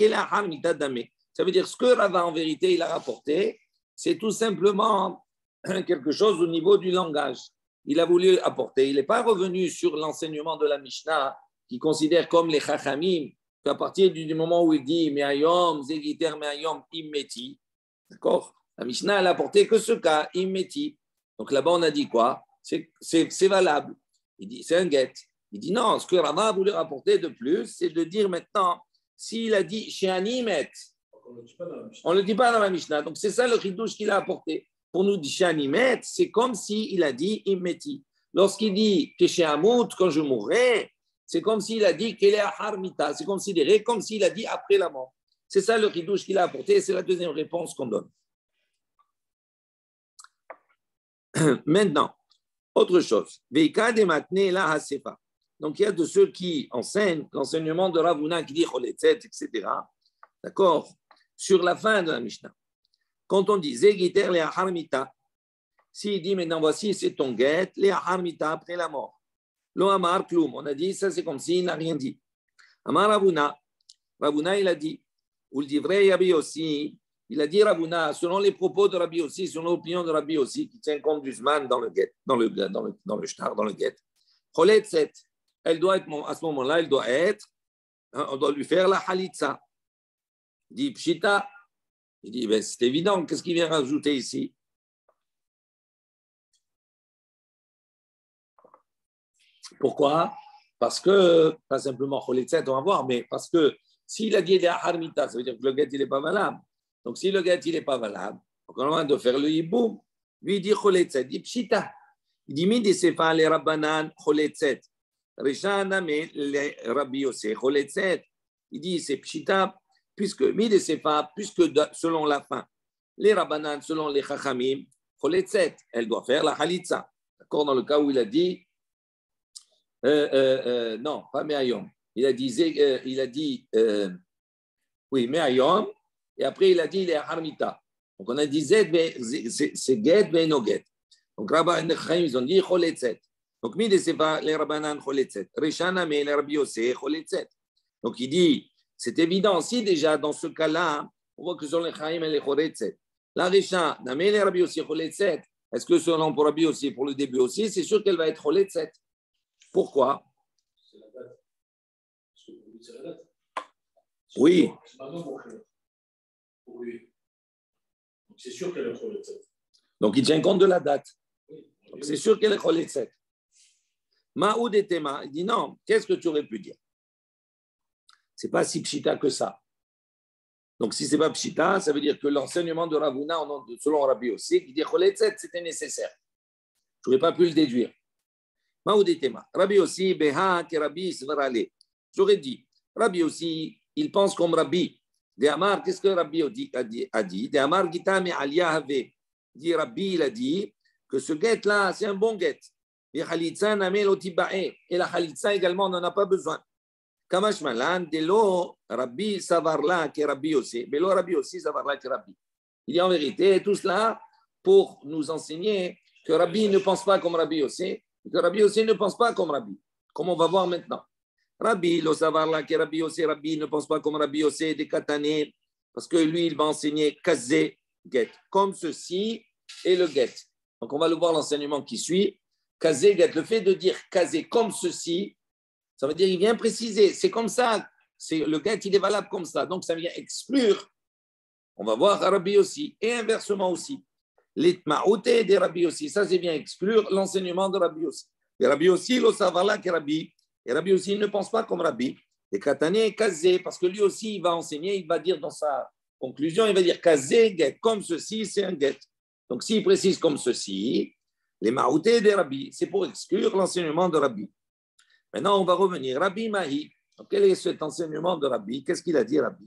ça veut dire ce que Rava en vérité il a rapporté, c'est tout simplement quelque chose au niveau du langage. Il a voulu apporter. Il n'est pas revenu sur l'enseignement de la Mishnah qui considère comme les Chachamim qu'à partir du moment où il dit Me'ayom, Zegiter Me'ayom, Immeti, d'accord? La Mishnah elle a apporté que ce cas, Immeti. Donc là-bas on a dit quoi? C'est valable. Il dit c'est un get. Il dit non, ce que Rava a voulu rapporter de plus, c'est de dire maintenant, s'il a dit chez Animet, on ne le dit pas dans la Mishnah. Donc c'est ça le chidouche qu'il a apporté. Pour nous dire chez Animet, c'est comme s'il a dit Immeti. Lorsqu'il dit que chez Hamout, quand je mourrai, c'est comme s'il a dit qu'il est à Harmita. C'est considéré comme s'il a dit après la mort. C'est ça le chidouche qu'il a apporté. C'est la deuxième réponse qu'on donne. Maintenant, autre chose. Donc, il y a de ceux qui enseignent l'enseignement de Ravuna qui dit Choletzet, etc. D'accord? Sur la fin de la Mishnah. Quand on dit Zegiter le Harmita, S'il dit maintenant voici, c'est ton get, les harmita après la mort. Lo amar kloum. On a dit ça, c'est comme s'il n'a rien dit. Amar Ravuna. Ravuna, il a dit. Ou le dit vrai Rabbi aussi. Il a dit Ravuna, selon les propos de Rabbi aussi, selon l'opinion de Rabbi aussi, qui tient compte du Zman dans le get, dans le shtar, dans le get. Cholet set. Elle doit être, à ce moment-là, elle doit être, on doit lui faire la halitza. Il dit Pshita. Il dit, ben, c'est évident, qu'est-ce qu'il vient rajouter ici? Pourquoi? Parce que, pas simplement Choletzet, on va voir, mais parce que s'il a dit des harmita, ça veut dire que le guet, il n'est pas valable. Donc, si le guet, il n'est pas valable, donc on a de faire le hiboum. Lui, il dit Choletzet, il dit Pshita. Il dit, Midi sefa les rabbanan Choletzet. Rishana, mais les rabbi Yosef, Choletzet. Il dit, c'est Pshita, puisque Midi sefa, puisque selon la fin, les rabbanan, selon les chachamim, Choletzet, elle doit faire la halitza. D'accord? Dans le cas où il a dit, non, pas Me'ayom. Il a dit, oui, Me'ayom, et après il a dit les Harmita. Donc on a dit c'est Get, no Get. Donc Rabban Chaim, ils ont dit Choletzet. Donc Mide, c'est pas les Rabbanan Choletzet. Rishana, mais les Rabbi Yosef, Choletzet. Donc il dit, c'est évident, si déjà dans ce cas-là, on voit que sur les Chaim et les Choletzet. La Rishana, mais les Rabbi Yosef, Choletzet. Est-ce que selon pour Rabbi Yosef, pour le début aussi, c'est sûr qu'elle va être Choletzet. Pourquoi? C'est la date. Parce que pour lui, c'est la date. Oui. C'est pas non pour lui. Donc c'est sûr qu'elle est Choletzet. Donc il tient compte de la date. Oui. Donc c'est sûr qu'elle est Choletzet. Maoud et Tema, il dit non, qu'est-ce que tu aurais pu dire? C'est pas si pshita que ça. Donc si c'est pas pshita, ça veut dire que l'enseignement de Ravuna, selon Rabbi aussi, qui dit Choletzet, c'était nécessaire. Je n'aurais pas pu le déduire. Rabbi aussi, Beha, que Rabbi Svarale. J'aurais dit, Rabbi aussi, il pense comme Rabbi. De Amar, qu'est-ce que Rabbi a dit? De Amar Gitame Aliyah Have. Dit Rabbi, il a dit que ce guet-là, c'est un bon guet. Et la Khalitsa également, on n'en a pas besoin. Kamash Malan, Delo, Rabbi Savarla, que Rabbi aussi. Belo Rabbi aussi, Savarla, que Rabbi. Il dit en vérité, tout cela pour nous enseigner que Rabbi ne pense pas comme Rabbi aussi. Que Rabbi aussi ne pense pas comme Rabbi, comme on va voir maintenant. Rabbi, le savoir là que Rabbi aussi, Rabbi ne pense pas comme Rabbi aussi des katané, parce que lui, il va enseigner kazé, get, comme ceci et le get. Donc, on va le voir l'enseignement qui suit. Kazé, get, le fait de dire kazé comme ceci, ça veut dire il vient préciser, c'est comme ça, le get, il est valable comme ça. Donc, ça vient exclure, on va voir Rabbi aussi, et inversement aussi. Les ma'outé des Rabbi aussi, ça c'est bien exclure l'enseignement de Rabbi aussi. Et Rabbi aussi, le savoir là que Rabbi, et Rabbi aussi il ne pense pas comme Rabbi. Et Katané est kazé, parce que lui aussi il va enseigner, il va dire dans sa conclusion, il va dire kazé, get, comme ceci, c'est un get. Donc s'il précise comme ceci, les ma'outé des Rabbi, c'est pour exclure l'enseignement de Rabbi. Maintenant on va revenir. Rabbi Mahi, donc, quel est cet enseignement de Rabbi? Qu'est-ce qu'il a dit Rabbi?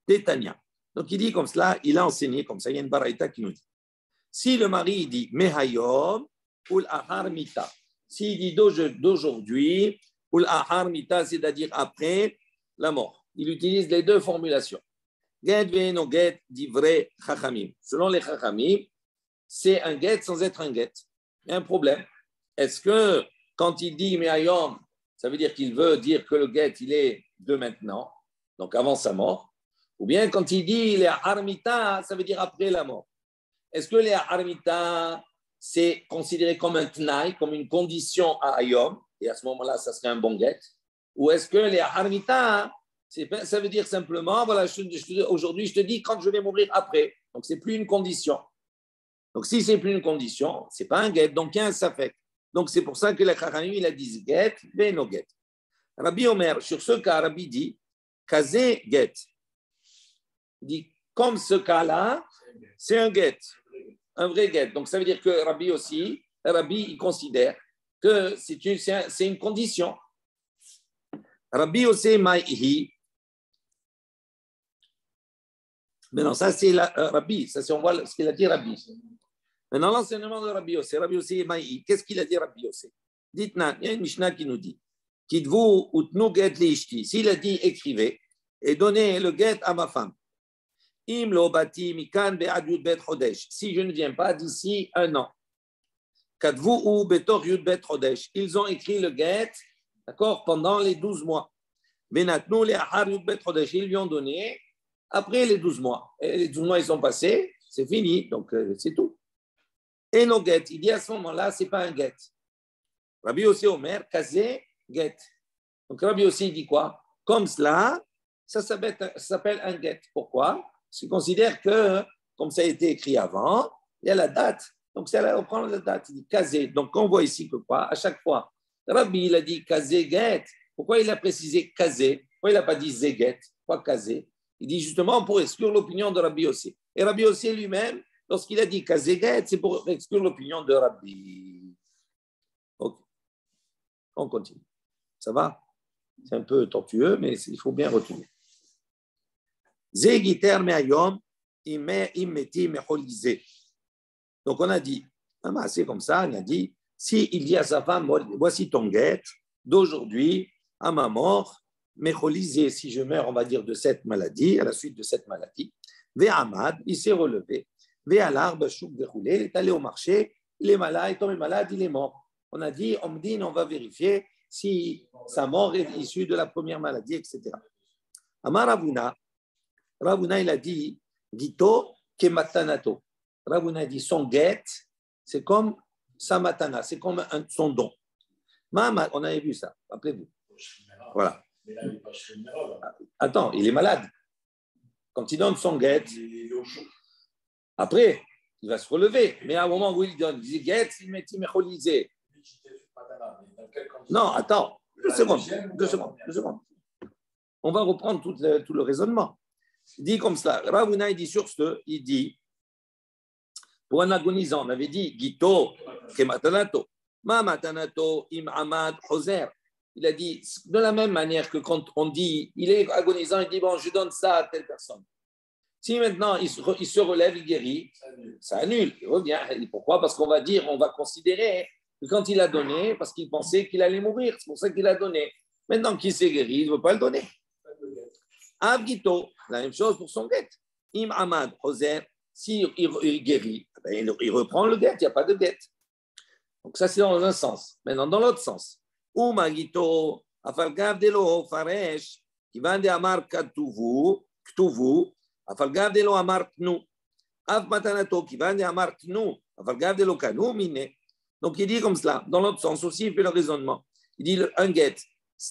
Tétania. Donc, il dit comme cela, il a enseigné comme ça. Il y a une baraïta qui nous dit si le mari dit Mehayom ou l'ahar mita, s'il dit d'aujourd'hui ou l'ahar mita, c'est-à-dire après la mort, il utilise les deux formulations. Get veno get divrei chachamim. Selon les chachamim, c'est un get sans être un get. Il y a un problème. Est-ce que quand il dit Mehayom, ça veut dire qu'il veut dire que le get, il est de maintenant, donc avant sa mort? Ou bien quand il dit les harmita, ça veut dire après la mort. Est-ce que les harmita, c'est considéré comme un tnaï, comme une condition à ayom, et à ce moment-là, ça serait un bon get? Ou est-ce que les harmita, ça veut dire simplement, voilà, aujourd'hui, je te dis quand je vais mourir après. Donc, ce n'est plus une condition. Donc, si ce n'est plus une condition, ce n'est pas un get. Donc, il y a un safek. Donc, c'est pour ça que les chachamim, il a dit get, ben no get. Rabbi Omer, sur ce cas, Rabbi dit, kazé get. Il dit, comme ce cas-là, c'est un get, un vrai get. Donc, ça veut dire que Rabbi aussi, Rabbi, il considère que c'est une condition. Rabbi aussi, ma'ihi. Maintenant, ça, c'est Rabbi. Ça, c'est, on voit ce qu'il a dit Rabbi. Maintenant, l'enseignement de Rabbi aussi, ma'ihi. Qu'est-ce qu'il a dit Rabbi aussi? Dites-nous, il y a une Mishnah qui nous dit, Kidvu utnu get li ishti. S'il a dit, écrivez et donnez le get à ma femme. Im lo bati mikan be'ad yud bet chodesh. Si je ne viens pas d'ici un an. Kadvu ou betor yud bet chodesh. Ils ont écrit le get, d'accord, pendant les 12 mois. Benatnu le'achar yud bet chodesh. Ils lui ont donné après les 12 mois. Et les 12 mois, ils sont passés, c'est fini, donc c'est tout. Et nos get, il dit à ce moment-là, ce n'est pas un get. Rabbi Yossi Omer, kazé, get. Donc Rabbi Yossi dit quoi? Comme cela, ça s'appelle un get. Pourquoi? Parce qu'il considère que, comme ça a été écrit avant, il y a la date. Donc ça va reprendre la date. Il dit kazé. Donc on voit ici que quoi? À chaque fois, Rabbi, il a dit kazé, get. Pourquoi il a précisé kazé? Pourquoi il n'a pas dit zéget? Pourquoi kazé? Il dit justement pour exclure l'opinion de Rabbi Yossi. Et Rabbi Yossi lui-même, lorsqu'il a dit kazé, get, c'est pour exclure l'opinion de Rabbi. Ok. On continue. Ça va? C'est un peu tortueux, mais il faut bien retenir. Zégiter me'ayom, immeti me'holizé. Donc on a dit, c'est comme ça, on a dit, si il dit à sa femme, voici ton guet d'aujourd'hui à ma mort, me'holizé, si je meurs, on va dire, de cette maladie, à la suite de cette maladie, ve'amad, il s'est relevé, ve'alar, bachouk, ve'roulé, il est allé au marché, il est malade, il est tombé malade, il est mort. On a dit, on va vérifier si sa mort est issue de la première maladie, etc. Amar Ravuna, il a dit, Gito kematanato. Ravuna a dit, son guet, c'est comme sa matana, c'est comme son don. On avait vu ça, rappelez-vous. Voilà. Attends, il est malade. Quand il donne son guet, après, il va se relever. Mais à un moment où il donne, il dit guet, il met mécholisé. Non, attends, deux secondes. On va reprendre tout le raisonnement. Il dit comme ça, Ravuna, il dit sur ce, il dit, pour un agonisant, on avait dit, Gito, kematanato, ma matanato, im amad, hoser. Il a dit, de la même manière que quand on dit, il est agonisant, il dit, bon, je donne ça à telle personne. Si maintenant il se relève, il guérit, ça annule, il revient. Pourquoi? Parce qu'on va dire, on va considérer que quand il a donné, parce qu'il pensait qu'il allait mourir, c'est pour ça qu'il a donné. Maintenant qu'il s'est guéri, il ne veut pas le donner. Abgito, la même chose pour son guet. Im Amad, Hoser, s'il guérit, il reprend le guet, il n'y a pas de guet. Donc ça, c'est dans un sens. Maintenant, dans l'autre sens. Umagito, Afalgavdelo, Faresh, qui va de Amar Ktuvu, Afalgavdelo Amar Tnu, Av Matanato, qui va de Amar Tnu, Afalgavdelo Kanu, Mine. Donc il dit comme cela. Dans l'autre sens aussi, il fait le raisonnement. Il dit un guet.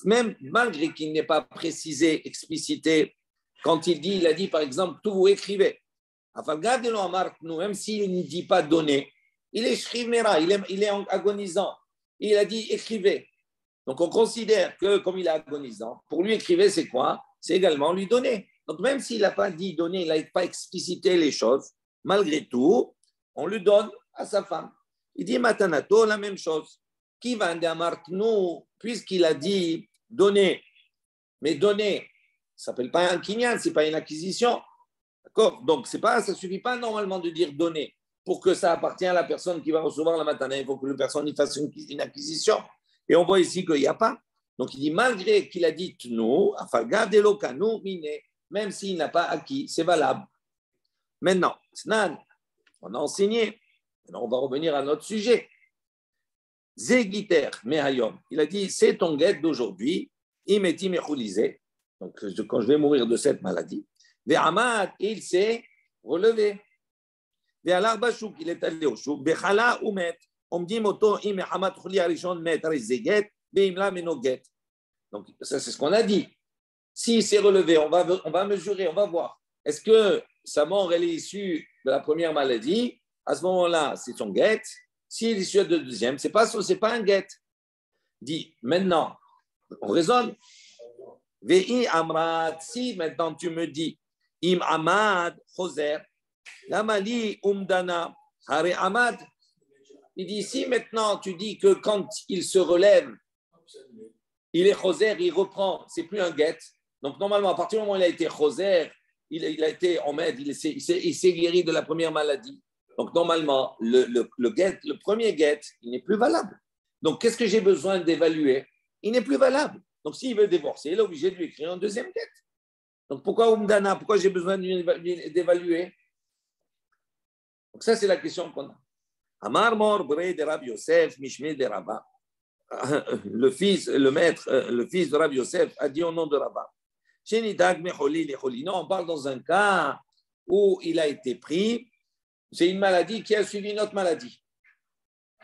Même malgré qu'il n'ait pas précisé, explicité, quand il a dit par exemple, tout vous écrivez, même s'il ne dit pas donner, il est shrimera, il est agonisant, il a dit écrivez. Donc on considère que comme il est agonisant, pour lui écrivez c'est quoi? C'est également lui donner. Donc même s'il n'a pas dit donner, il n'a pas explicité les choses, malgré tout, on lui donne à sa femme. Il dit matanato, la même chose. Qui va nous, puisqu'il a dit donner, mais donner, ça ne s'appelle pas un kinyan, ce n'est pas une acquisition. D'accord? Donc, ça ne suffit pas normalement de dire donner pour que ça appartienne à la personne qui va recevoir la matana. Il faut que la personne y fasse une acquisition. Et on voit ici qu'il n'y a pas. Donc, il dit malgré qu'il a dit nous, même s'il n'a pas acquis, c'est valable. Maintenant, on a enseigné. Maintenant, on va revenir à notre sujet. Zégiter mehayom. Il a dit c'est ton guet d'aujourd'hui. Imeti mecholisé. Donc, quand je vais mourir de cette maladie. Ve'amad, il s'est relevé. Ve'alar bashouk, il est allé au chouk. Ve'chala ou met. On me dit moto im hamad choli arishon met arizeget ve'imla menoget. Donc, ça c'est ce qu'on a dit. S'il s'est relevé, on va mesurer, on va voir. Est-ce que sa mort elle est issue de la première maladie? À ce moment-là, c'est son guet. S'il est issu de deuxième, c'est pas un guet. Dit maintenant, on raisonne. Ve'i amrad, si maintenant tu me dis, im amad choser, lamali umdana, hare amad. Il dit, si maintenant tu dis que quand il se relève, il est choser, il reprend, c'est plus un guet. Donc normalement, à partir du moment où il a été choser, il a été en med, il s'est guéri de la première maladie. Donc, normalement, le premier guet, il n'est plus valable. Donc, qu'est-ce que j'ai besoin d'évaluer? Il n'est plus valable. Donc, s'il veut divorcer, il est obligé de lui écrire un deuxième guet. Donc pourquoi Umdana? Pourquoi j'ai besoin d'évaluer? Donc ça, c'est la question qu'on a. Amar Mor Bre de Rabbi Yosef, Mishme de Rabba. Le fils de Rabbi Yosef a dit au nom de Rabba. Non, on parle dans un cas où il a été pris, c'est une maladie qui a suivi une autre maladie.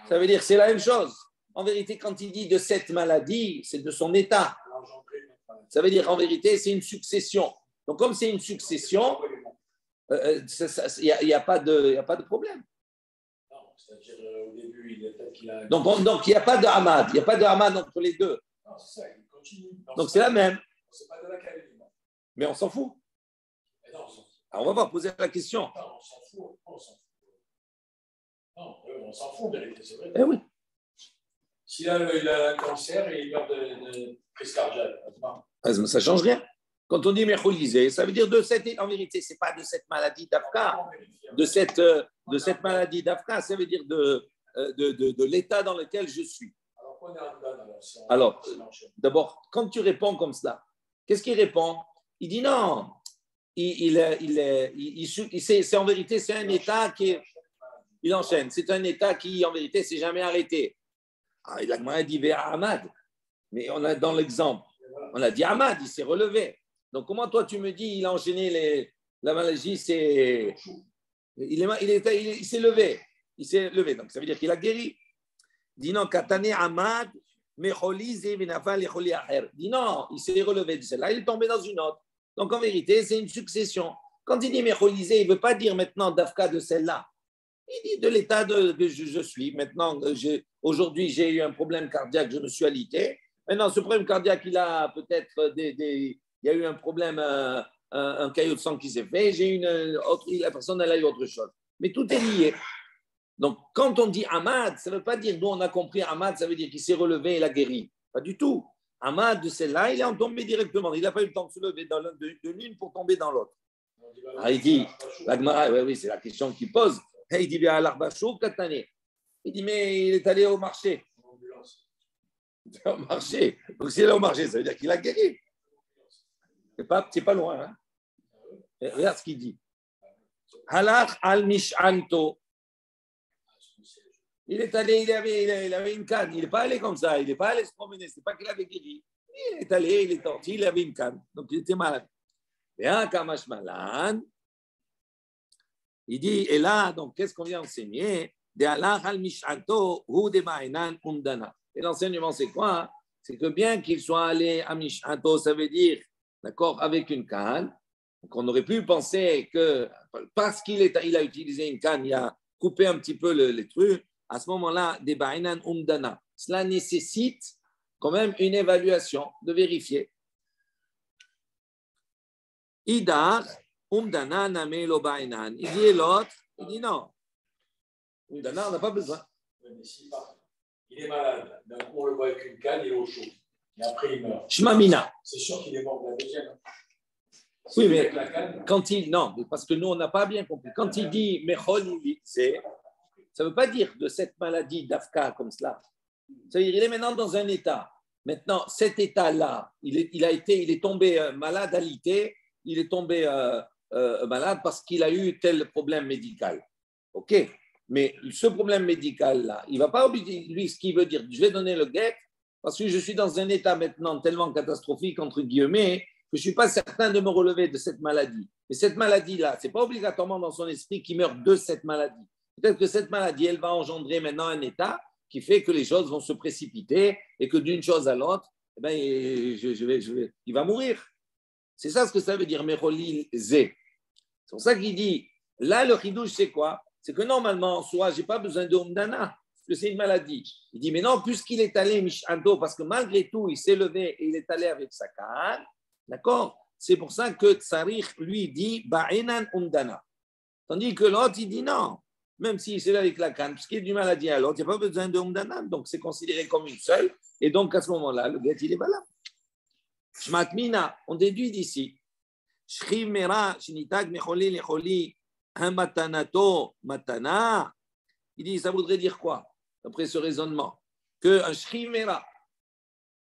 Ça veut dire que c'est la même chose. En vérité, quand il dit de cette maladie, c'est de son état. Ça veut dire en vérité, c'est une succession. Donc, comme c'est une succession, il n'y a pas de problème. Non, c'est-à-dire au début, il est peut-être qu'il a. Donc, il n'y a pas de hamad. Il n'y a pas de hamad entre les deux. Non, c'est ça, il continue. Non, donc, c'est la même. C'est pas de la qualité. Mais on s'en fout. Mais non, on s'en fout. Alors, on va poser la question. Non, on s'en fout. Non, on s'en fout, en vérité, c'est vrai. Eh oui. S'il a un cancer et il meurt de crise cardiaque, ça ne change rien. Quand on dit mécholisé, ça veut dire de cette. En vérité, ce n'est pas de cette maladie d'Afka. De cette maladie d'Afka, ça veut dire de l'état dans lequel je suis. Alors, d'abord, quand tu réponds comme cela, qu'est-ce qu'il répond? Il dit non. C'est en vérité, c'est un état qui. Il enchaîne. C'est un état qui, en vérité, s'est jamais arrêté. Il a dit vers Ahmad. Mais on a dans l'exemple, on a dit Ahmad, il s'est relevé. Donc, comment toi, tu me dis, il a enchaîné la maladie, c'est. Il s'est levé. Il s'est levé. Donc, ça veut dire qu'il a guéri. Dis non, Katane Ahmad, Mecholize, Vinafal, Echoli Aher. Dis non, il s'est relevé de celle-là, il est tombé dans une autre. Donc, en vérité, c'est une succession. Quand il dit Mecholize, il ne veut pas dire maintenant d'Afka de celle-là. Il dit de l'état que je suis. Maintenant, aujourd'hui, j'ai eu un problème cardiaque, je me suis alité. Maintenant, ce problème cardiaque, il a peut-être il y a eu un problème, un caillot de sang qui s'est fait. La personne, elle a eu autre chose. Mais tout est lié. Donc, quand on dit Ahmad, ça ne veut pas dire, nous, on a compris Ahmad, ça veut dire qu'il s'est relevé et il a guéri. Pas du tout. Ahmad, de celle-là, il est tombé directement. Il n'a pas eu le temps de se lever de l'une pour tomber dans l'autre. Il dit, oui, c'est la question qu'il pose. Il dit, il dit, mais il est allé au marché. Au marché. Donc, s'il est au marché, ça veut dire qu'il a guéri. C'est pas loin. Hein? Regarde ce qu'il dit. Halach al-mish'anto. Il est allé, il avait une canne. Il n'est pas allé comme ça. Il n'est pas allé se promener. Ce n'est pas qu'il avait guéri. Il est allé, il est sorti, il avait une canne. Donc, il était malade. Et un kamash malade. Il dit, et là, donc, qu'est-ce qu'on vient enseigner? Et l'enseignement, c'est quoi? C'est que bien qu'il soit allé à Mishanto, ça veut dire, d'accord, avec une canne. Donc, on aurait pu penser que parce qu'il a utilisé une canne, il a coupé un petit peu les trucs. À ce moment-là, des ba'inan umdana. Cela nécessite quand même une évaluation, de vérifier. Idar. Umdana name lo ba'inan. Il dit l'autre, il dit non. Umdana, on n'a pas besoin. Il est malade. D'un coup, on le voit avec une canne, il est au chaud. Et après, il meurt. Shmamina. C'est sûr qu'il est mort de la deuxième. Oui, mais quand il. Non, parce que nous, on n'a pas bien compris. Quand il dit Mecholi, ça ne veut pas dire de cette maladie d'Afka comme cela. Ça veut dire qu'il est maintenant dans un état. Maintenant, cet état-là, il est tombé malade, alité, il est tombé malade parce qu'il a eu tel problème médical. OK. Mais ce problème médical-là, il ne va pas obliger, lui, ce qu'il veut dire, je vais donner le guet parce que je suis dans un état maintenant tellement catastrophique, entre guillemets, que je ne suis pas certain de me relever de cette maladie. Mais cette maladie-là, ce n'est pas obligatoirement dans son esprit qu'il meurt de cette maladie. Peut-être que cette maladie, elle va engendrer maintenant un état qui fait que les choses vont se précipiter et que d'une chose à l'autre, eh ben, il va mourir. C'est ça ce que ça veut dire, Mecholi Zé. C'est pour ça qu'il dit, là, le chidouche, c'est quoi? C'est que normalement, en soi, je n'ai pas besoin de Umdana, parce que c'est une maladie. Il dit, mais non, puisqu'il est allé Mishando, parce que malgré tout, il s'est levé et il est allé avec sa canne, d'accord? C'est pour ça que Tsarich, lui, dit, Ba'inan Umdana. Tandis que l'autre, il dit non. Même s'il s'est levé avec la canne, puisqu'il y a du maladie à l'autre, il n'y a pas besoin de Umdana, donc c'est considéré comme une seule. Et donc, à ce moment-là, le guet, il est valable. Shmatmina, on déduit d'ici. Shriv mera, shinitag mecholi lecholi, un matanato matana. Il dit, ça voudrait dire quoi, d'après ce raisonnement? Qu'un shriv mera,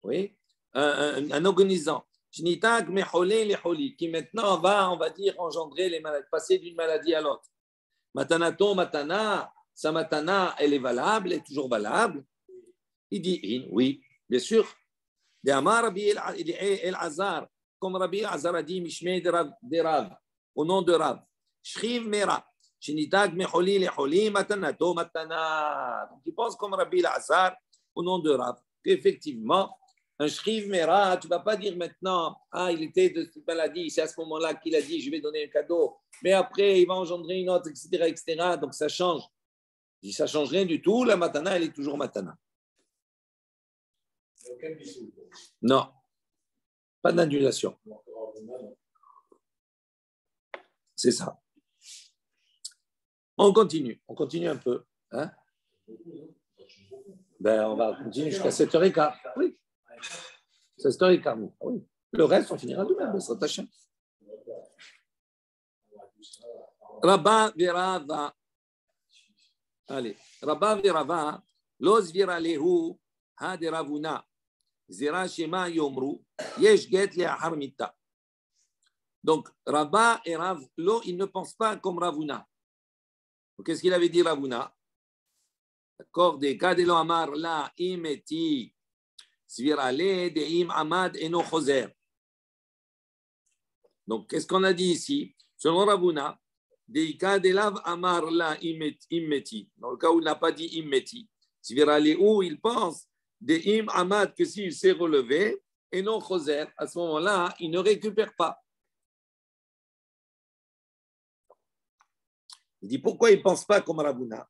oui, un organisant, Shnitak mecholé les holi, qui maintenant va, on va dire, engendrer les maladies, passer d'une maladie à l'autre. Matanato, matana, sa matana, elle est valable, elle est toujours valable. Il dit, oui, bien sûr. De Amar Rabbi El-Azar, comme Rabbi El-Azar a dit, Mishmei de Rav, au nom de Rav. Shriv Mera, Shinitak Mecholi Lecholi, Matanato, Matana. Donc il pense comme Rabbi El-Azar, au nom de Rav, qu'effectivement, un Shriv Mera, tu ne vas pas dire maintenant, ah, il était de cette maladie, c'est à ce moment-là qu'il a dit, je vais donner un cadeau, mais après, il va engendrer une autre, etc., etc. Donc ça change. Il dit, ça ne change rien du tout, la Matana, elle est toujours Matana. Non, pas d'annulation. C'est ça. On continue un peu. Hein? On va continuer jusqu'à 7h15. Oui. 7h15. Oui. Le reste, on finira demain. Ça t'achète. Rabba Virava. Allez. Rabba Virava. Los Viralehu. Hade Ravuna. Zera Shema Yomru. Yesh Get Le'ahar Mita. Donc, Rabba et Rav, ils ne pensent pas comme Ravuna. Qu'est-ce qu'il avait dit Ravuna? D'accord, des Kadelo Amar la imeti svirale de im amad eno choser. Donc, qu'est-ce qu'on a dit ici? Selon Ravuna, des Kadelav Amar la imeti. Dans le cas où il n'a pas dit imeti, svirale où il pense de im amad que s'il s'est relevé eno choser, à ce moment-là, il ne récupère pas. Il dit pourquoi il ne pense pas comme Ravuna?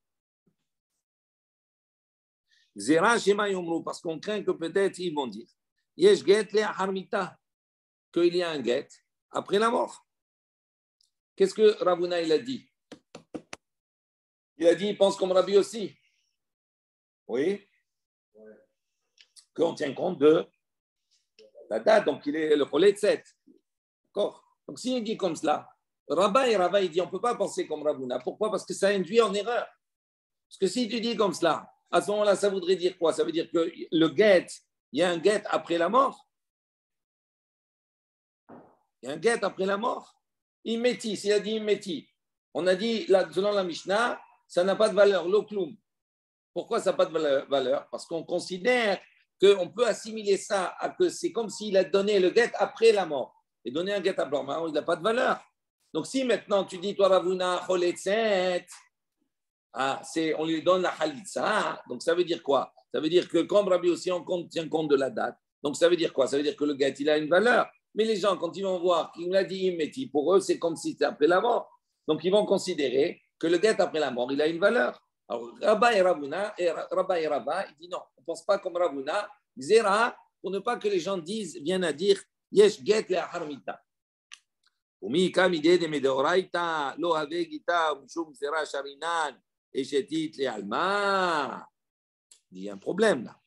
Zera Shema Yomru, parce qu'on craint que peut-être ils vont dire Yesh Get le Harmita, qu'il y a un get après la mort. Qu'est-ce que Ravuna il a dit? Il a dit il pense comme Rabbi aussi. Oui. Qu'on tient compte de la date, donc il est le relais de 7. D'accord? Donc s'il dit comme cela, Rabba et Rava, il dit on ne peut pas penser comme Ravuna. Pourquoi? Parce que ça induit en erreur. Parce que si tu dis comme cela, à ce moment-là, ça voudrait dire quoi? Ça veut dire que le guet, il y a un guet après la mort. Il y a un guet après la mort. Immeti, s'il a dit immeti, on a dit, selon la Mishnah, ça n'a pas de valeur, l'oklum. Pourquoi ça n'a pas de valeur? Parce qu'on considère qu'on peut assimiler ça à que c'est comme s'il a donné le guet après la mort. Et donner un guet après la mort, il n'a pas de valeur. Donc si maintenant tu dis, toi Ravuna, choletzet, on lui donne la halitza, donc ça veut dire quoi? Ça veut dire que comme Rabbi aussi, on tient compte de la date. Donc ça veut dire quoi? Ça veut dire que le guet, il a une valeur. Mais les gens, quand ils vont voir qu'il l'a dit immeti, pour eux, c'est comme si c'était après la mort. Donc ils vont considérer que le guet après la mort, il a une valeur. Alors Rabba et Ravuna, il dit non, on ne pense pas comme Ravuna, Zera, pour ne pas que les gens viennent à dire Yesh get le harmita. Umi kam ide de medoraita, lo have gita, mshum zera sharinan, et shetit le alma. Il y a un problème là.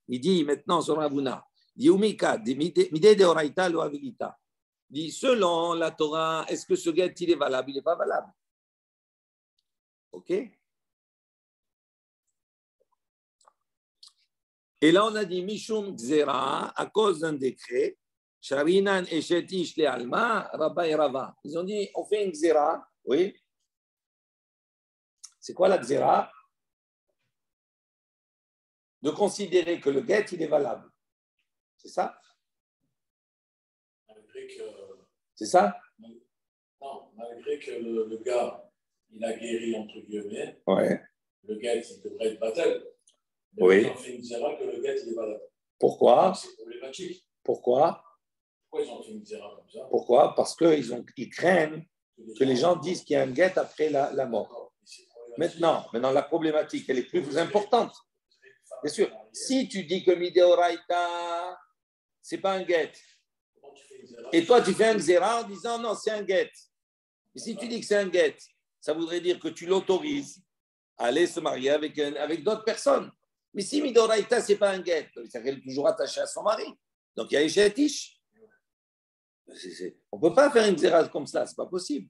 Il dit maintenant sur Ravuna, dit Umika, mide de oraita, lo have gita. Dit selon la Torah, est-ce que ce guet il est valable? Il n'est pas valable. Ok? Et là, on a dit Mishum Gzera, à cause d'un décret, Sharinan et Shetish le Alma, Rabba et Rava. Ils ont dit on fait une Gzera. Oui? C'est quoi la Gzera? De considérer que le guet, il est valable. C'est ça? Malgré que... C'est ça? Non, malgré que le gars, il a guéri, entre guillemets, ouais. Le guet, il devrait être battel. Mais oui. ils ont fait une zéra que le guet, il est valable. Pourquoi? Donc, c'est problématique. Pourquoi ils ont fait une zéra comme ça? Pourquoi? Parce qu'ils craignent que les gens disent qu'il y a un guet après la mort. Maintenant, la problématique, elle est plus importante. Bien sûr, si tu dis que Mideoraita, ce n'est pas un guet, et toi tu fais un xéra en disant non, c'est un guet. Et si tu dis que c'est un guet, ça voudrait dire que tu l'autorises à aller se marier avec d'autres personnes. Mais si Mideoraita, ce n'est pas un guet, elle est toujours attachée à son mari. Donc il y a Eshetish. On ne peut pas faire une xéra comme ça, ce n'est pas possible.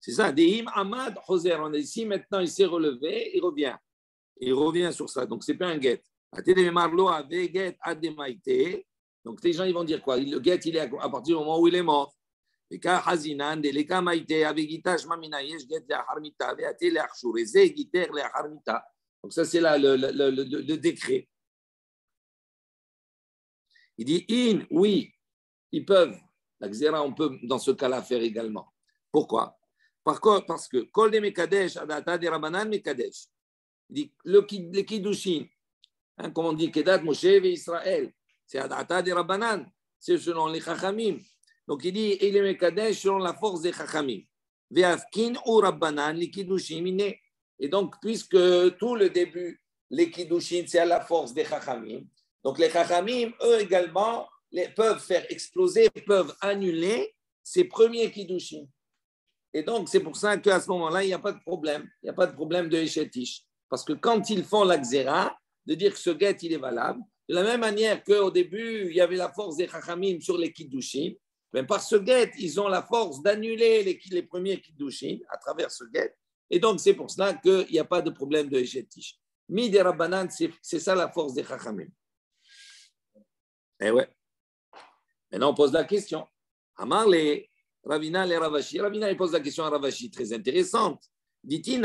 C'est ça. Deim Amad Hoser. On a ici, maintenant, il s'est relevé, il revient. Il revient sur ça. Donc, ce n'est pas un get. Donc, les gens, ils vont dire quoi? Le get, il est à partir du moment où il est mort. Donc, ça, c'est là le décret. Il dit, oui, ils peuvent. La xéra, on peut, dans ce cas-là, faire également. Pourquoi? Parce que Kol de Mekadesh, Adata de Rabbanan Mekadesh. Il dit, le Kiddushin, hein, comme on dit, Kedat Moshe et Israël, c'est Adata de Rabbanan, c'est selon les Chachamim. Donc il dit, il est Mekadesh selon la force des Chachamim. Ve'afkin ou Rabbanan, les Kiddushim, et donc, puisque tout le début, les Kiddushin, c'est à la force des Chachamim, donc les Chachamim, eux également, peuvent faire exploser, peuvent annuler ces premiers Kiddushin. Et donc, c'est pour ça qu'à ce moment-là, il n'y a pas de problème. Il n'y a pas de problème de Eshetish. Parce que quand ils font la xéra, de dire que ce get, il est valable, de la même manière qu'au début, il y avait la force des Chachamim sur les Kiddushin, mais par ce get, ils ont la force d'annuler les premiers Kiddushin à travers ce get. Et donc, c'est pour cela qu'il n'y a pas de problème de Eshetish. Mid et Rabbanan, c'est ça la force des Chachamim. Eh ouais. Maintenant, on pose la question. Amar les Ravina les Ravashi. Ravina, il pose la question à Ravashi, très intéressante. Dit-il,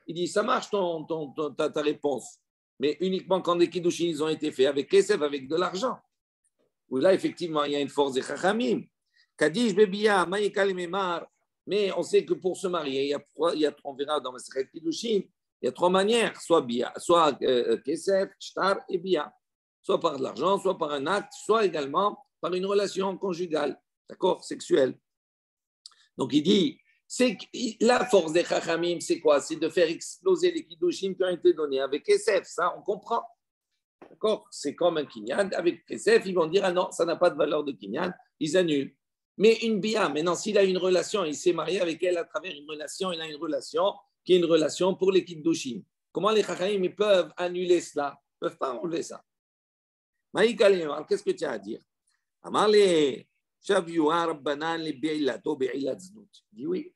il dit, ça marche ta réponse, mais uniquement quand les Kiddushin ils ont été faits avec Kesef, avec de l'argent. Où là, effectivement, il y a une force des Chachamim. Kadish Bebiya, Maïkal Memar, mais on sait que pour se marier, on verra dans le Kiddushin, il y a trois manières, soit Bia, soit Kesef, Shtar et Bia. Soit par de l'argent, soit par un acte, soit également par une relation conjugale, d'accord, sexuelle. Donc il dit, la force des Chachamim, c'est quoi? C'est de faire exploser les Kiddushim qui ont été donnés avec Kesef, ça on comprend. D'accord? C'est comme un Kinyan, avec Kesef, ils vont dire, ah non, ça n'a pas de valeur de Kinyan, ils annulent. Mais une Bia, maintenant s'il a une relation, il s'est marié avec elle à travers une relation, il a une relation qui est une relation pour les Kiddushim. Comment les Chachamim ils peuvent annuler cela? Ils ne peuvent pas enlever ça. Qu'est-ce que tu as à dire? Dit oui.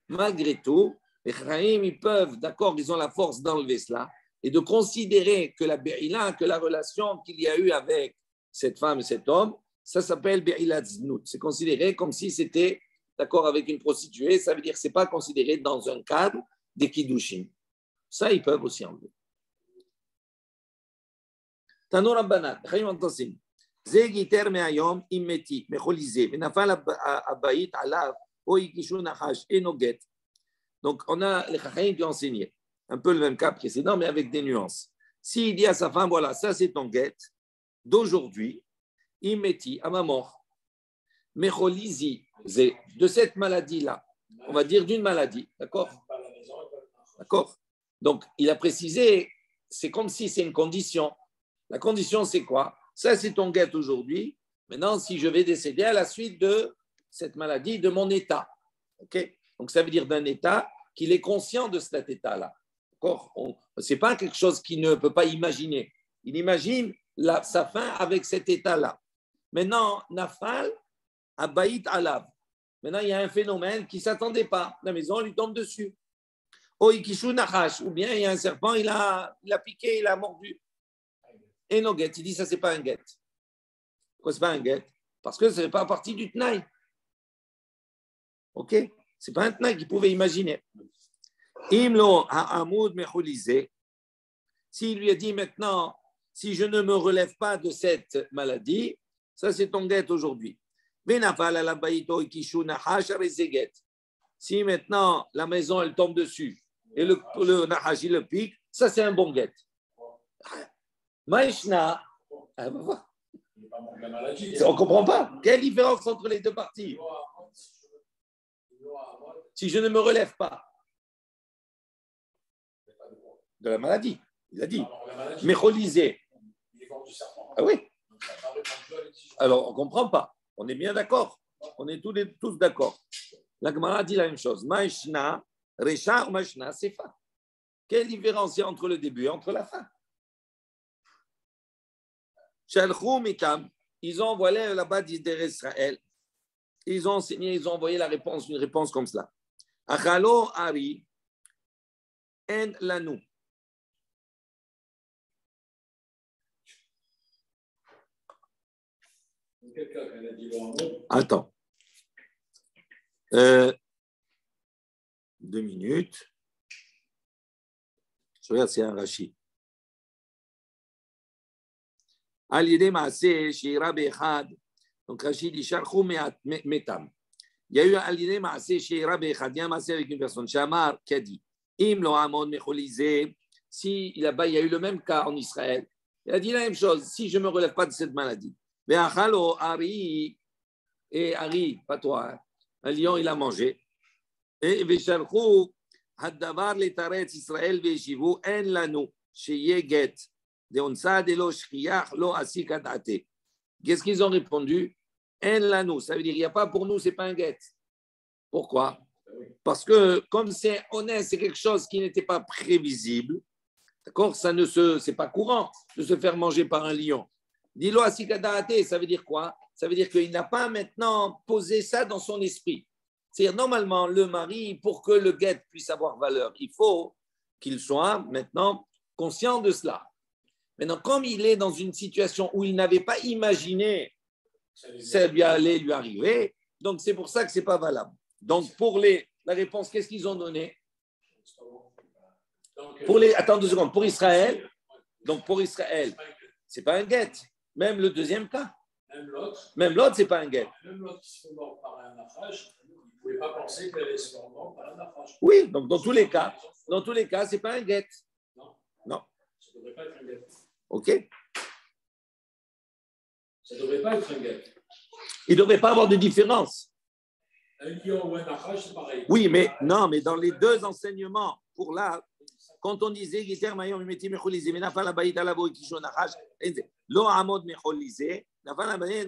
Malgré tout, les Chachamim, ils peuvent, d'accord, ils ont la force d'enlever cela et de considérer que la Be'ila, que la relation qu'il y a eu avec cette femme et cet homme, ça s'appelle Be'ilat Znout. C'est considéré comme si c'était, d'accord, avec une prostituée. Ça veut dire que ce n'est pas considéré dans un cadre des Kiddushin. Ça, ils peuvent aussi enlever. Tano Rabbanan, Chaim Antasim. Ze giter me'ayom immeti, mecholize, venafal abayit alav, oikishu nachash, enoget. Donc, on a les Chaim qui ont enseigné un peu le même cas précédent, mais avec des nuances. S'il dit à sa femme, voilà, ça c'est ton get d'aujourd'hui, immeti, à ma mort, mecholizi, de cette maladie-là, on va dire d'une maladie, d'accord? D'accord? Donc, il a précisé, c'est comme si c'est une condition. La condition, c'est quoi? Ça, c'est ton get aujourd'hui. Maintenant, si je vais décéder à la suite de cette maladie, de mon état. Okay? Donc, ça veut dire d'un état qu'il est conscient de cet état-là. Ce n'est pas quelque chose qu'il ne peut pas imaginer. Il imagine sa fin avec cet état-là. Maintenant, Nafal, Abaït Alav. Maintenant, il y a un phénomène qui ne s'attendait pas. La maison lui tombe dessus. Oikishu Nachash. Ou bien il y a un serpent, il a piqué, il a mordu. Et no get, il dit ça, c'est pas un get. Pourquoi c'est pas un get? Parce que ce n'est pas partie du Tnaï. Ok? C'est pas un Tnaï qu'il pouvait imaginer. Imlo ha'amoud mechulisé. S'il lui a dit maintenant, si je ne me relève pas de cette maladie, ça c'est ton get aujourd'hui. Si maintenant la maison elle tombe dessus et le nahash il le pique, ça c'est un bon get. Maïshna, on ne comprend pas. Quelle différence entre les deux parties? Si je ne me relève pas de la maladie, il a dit. Mécholisé. Ah oui. Alors, on ne comprend pas. On est bien d'accord. On est tous d'accord. La Gemara dit la même chose. Maïshna, Recha ou Maïshna, c'est fa. Quelle différence il y a entre le début et entre la fin? Ils ont envoyé là-bas d'Israël. ils ont enseigné, ils ont envoyé la réponse, une réponse comme cela. Achalo Ari en lanu. Attends. 2 minutes. Je regarde, c'est un Rashi. Al-Yedé Maaseh, Sheira Bechad. Donc Rashi dit Sharchou Metam. Il y a eu Al-Yedé Maaseh, Sheira Bechad. Il y a un Maaseh avec une personne, Shamar, qui a dit Im lo Amon Mecholizé. Si là-bas, il y a eu le même cas en Israël. Il a dit la même chose. Si je ne me relève pas de cette maladie. Ve'achalo Ari. Et Ari, pas toi, hein. Un lion, il a mangé. Et Veshalchou. Haddavar letaretz Israël ve'eshivu en lanu sheye get deonsa de lo shchiach lo asik adate. Qu'est-ce qu'ils ont répondu? En lanu, ça veut dire il n'y a pas pour nous, c'est pas un get. Pourquoi? Parce que comme c'est honnête, c'est quelque chose qui n'était pas prévisible. D'accord? C'est pas courant de se faire manger par un lion. Dilo asik adate, ça veut dire quoi? Ça veut dire qu'il n'a pas maintenant posé ça dans son esprit. C'est-à-dire, normalement, le mari, pour que le guet puisse avoir valeur, il faut qu'il soit maintenant conscient de cela. Maintenant, comme il est dans une situation où il n'avait pas imaginé que ça lui allait lui arriver, donc c'est pour ça que ce n'est pas valable. Donc, pour la réponse, qu'est-ce qu'ils ont donné? Attends 2 secondes. Pour Israël, ce n'est pas un guet. Même le deuxième cas. Même l'autre, ce n'est pas un guet. Même l'autre qui se fait mort par un naufrage. Vous ne pouvez pas penser qu'elle est cependant par un naufrage. Oui, donc dans tous les cas, ce n'est pas un guet. Non. Ça ne devrait pas être un guet. OK. Ça ne devrait pas être un guet. Il ne devrait pas avoir de différence. Un lion ou un naufrage, c'est pareil. Oui, mais non, mais dans les 2 enseignements, pour là, quand on disait Giter Mayom Meti Mecholizé, mais Nafal Abayit Alavo et Kishon Nachash, Lo Amod Mecholizé, Nafal Abayit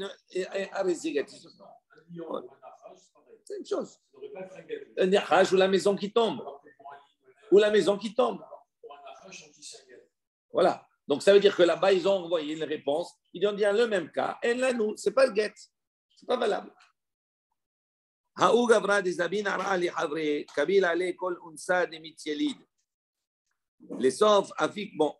Arezigat. Un lion ou un naufrage, c'est pareil. C'est une chose. Ça ne devrait pas être un guet. Un nachash ou la maison qui tombe. Ou la maison qui tombe. Pour un naufrage, on dit c'est un guet. Voilà. Donc ça veut dire que là-bas, ils ont envoyé une réponse. Ils ont dit le même cas. Et là, nous, ce n'est pas le guet. Ce n'est pas valable. Les saufs, Afik, bon,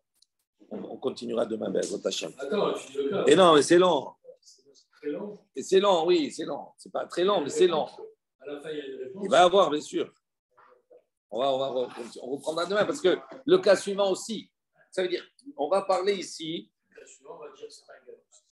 on continuera demain, Bezrat Hashem. Attends, tu dis le cas. Et non, mais c'est long. C'est très long. Et c'est long, oui, c'est long. C'est pas très long, mais c'est long. À la fin, il y a une réponse. Il va y avoir, bien sûr. On reprendra demain parce que le cas suivant aussi, ça veut dire, on va parler ici. Le cas suivant, on va dire que c'est pas un guet.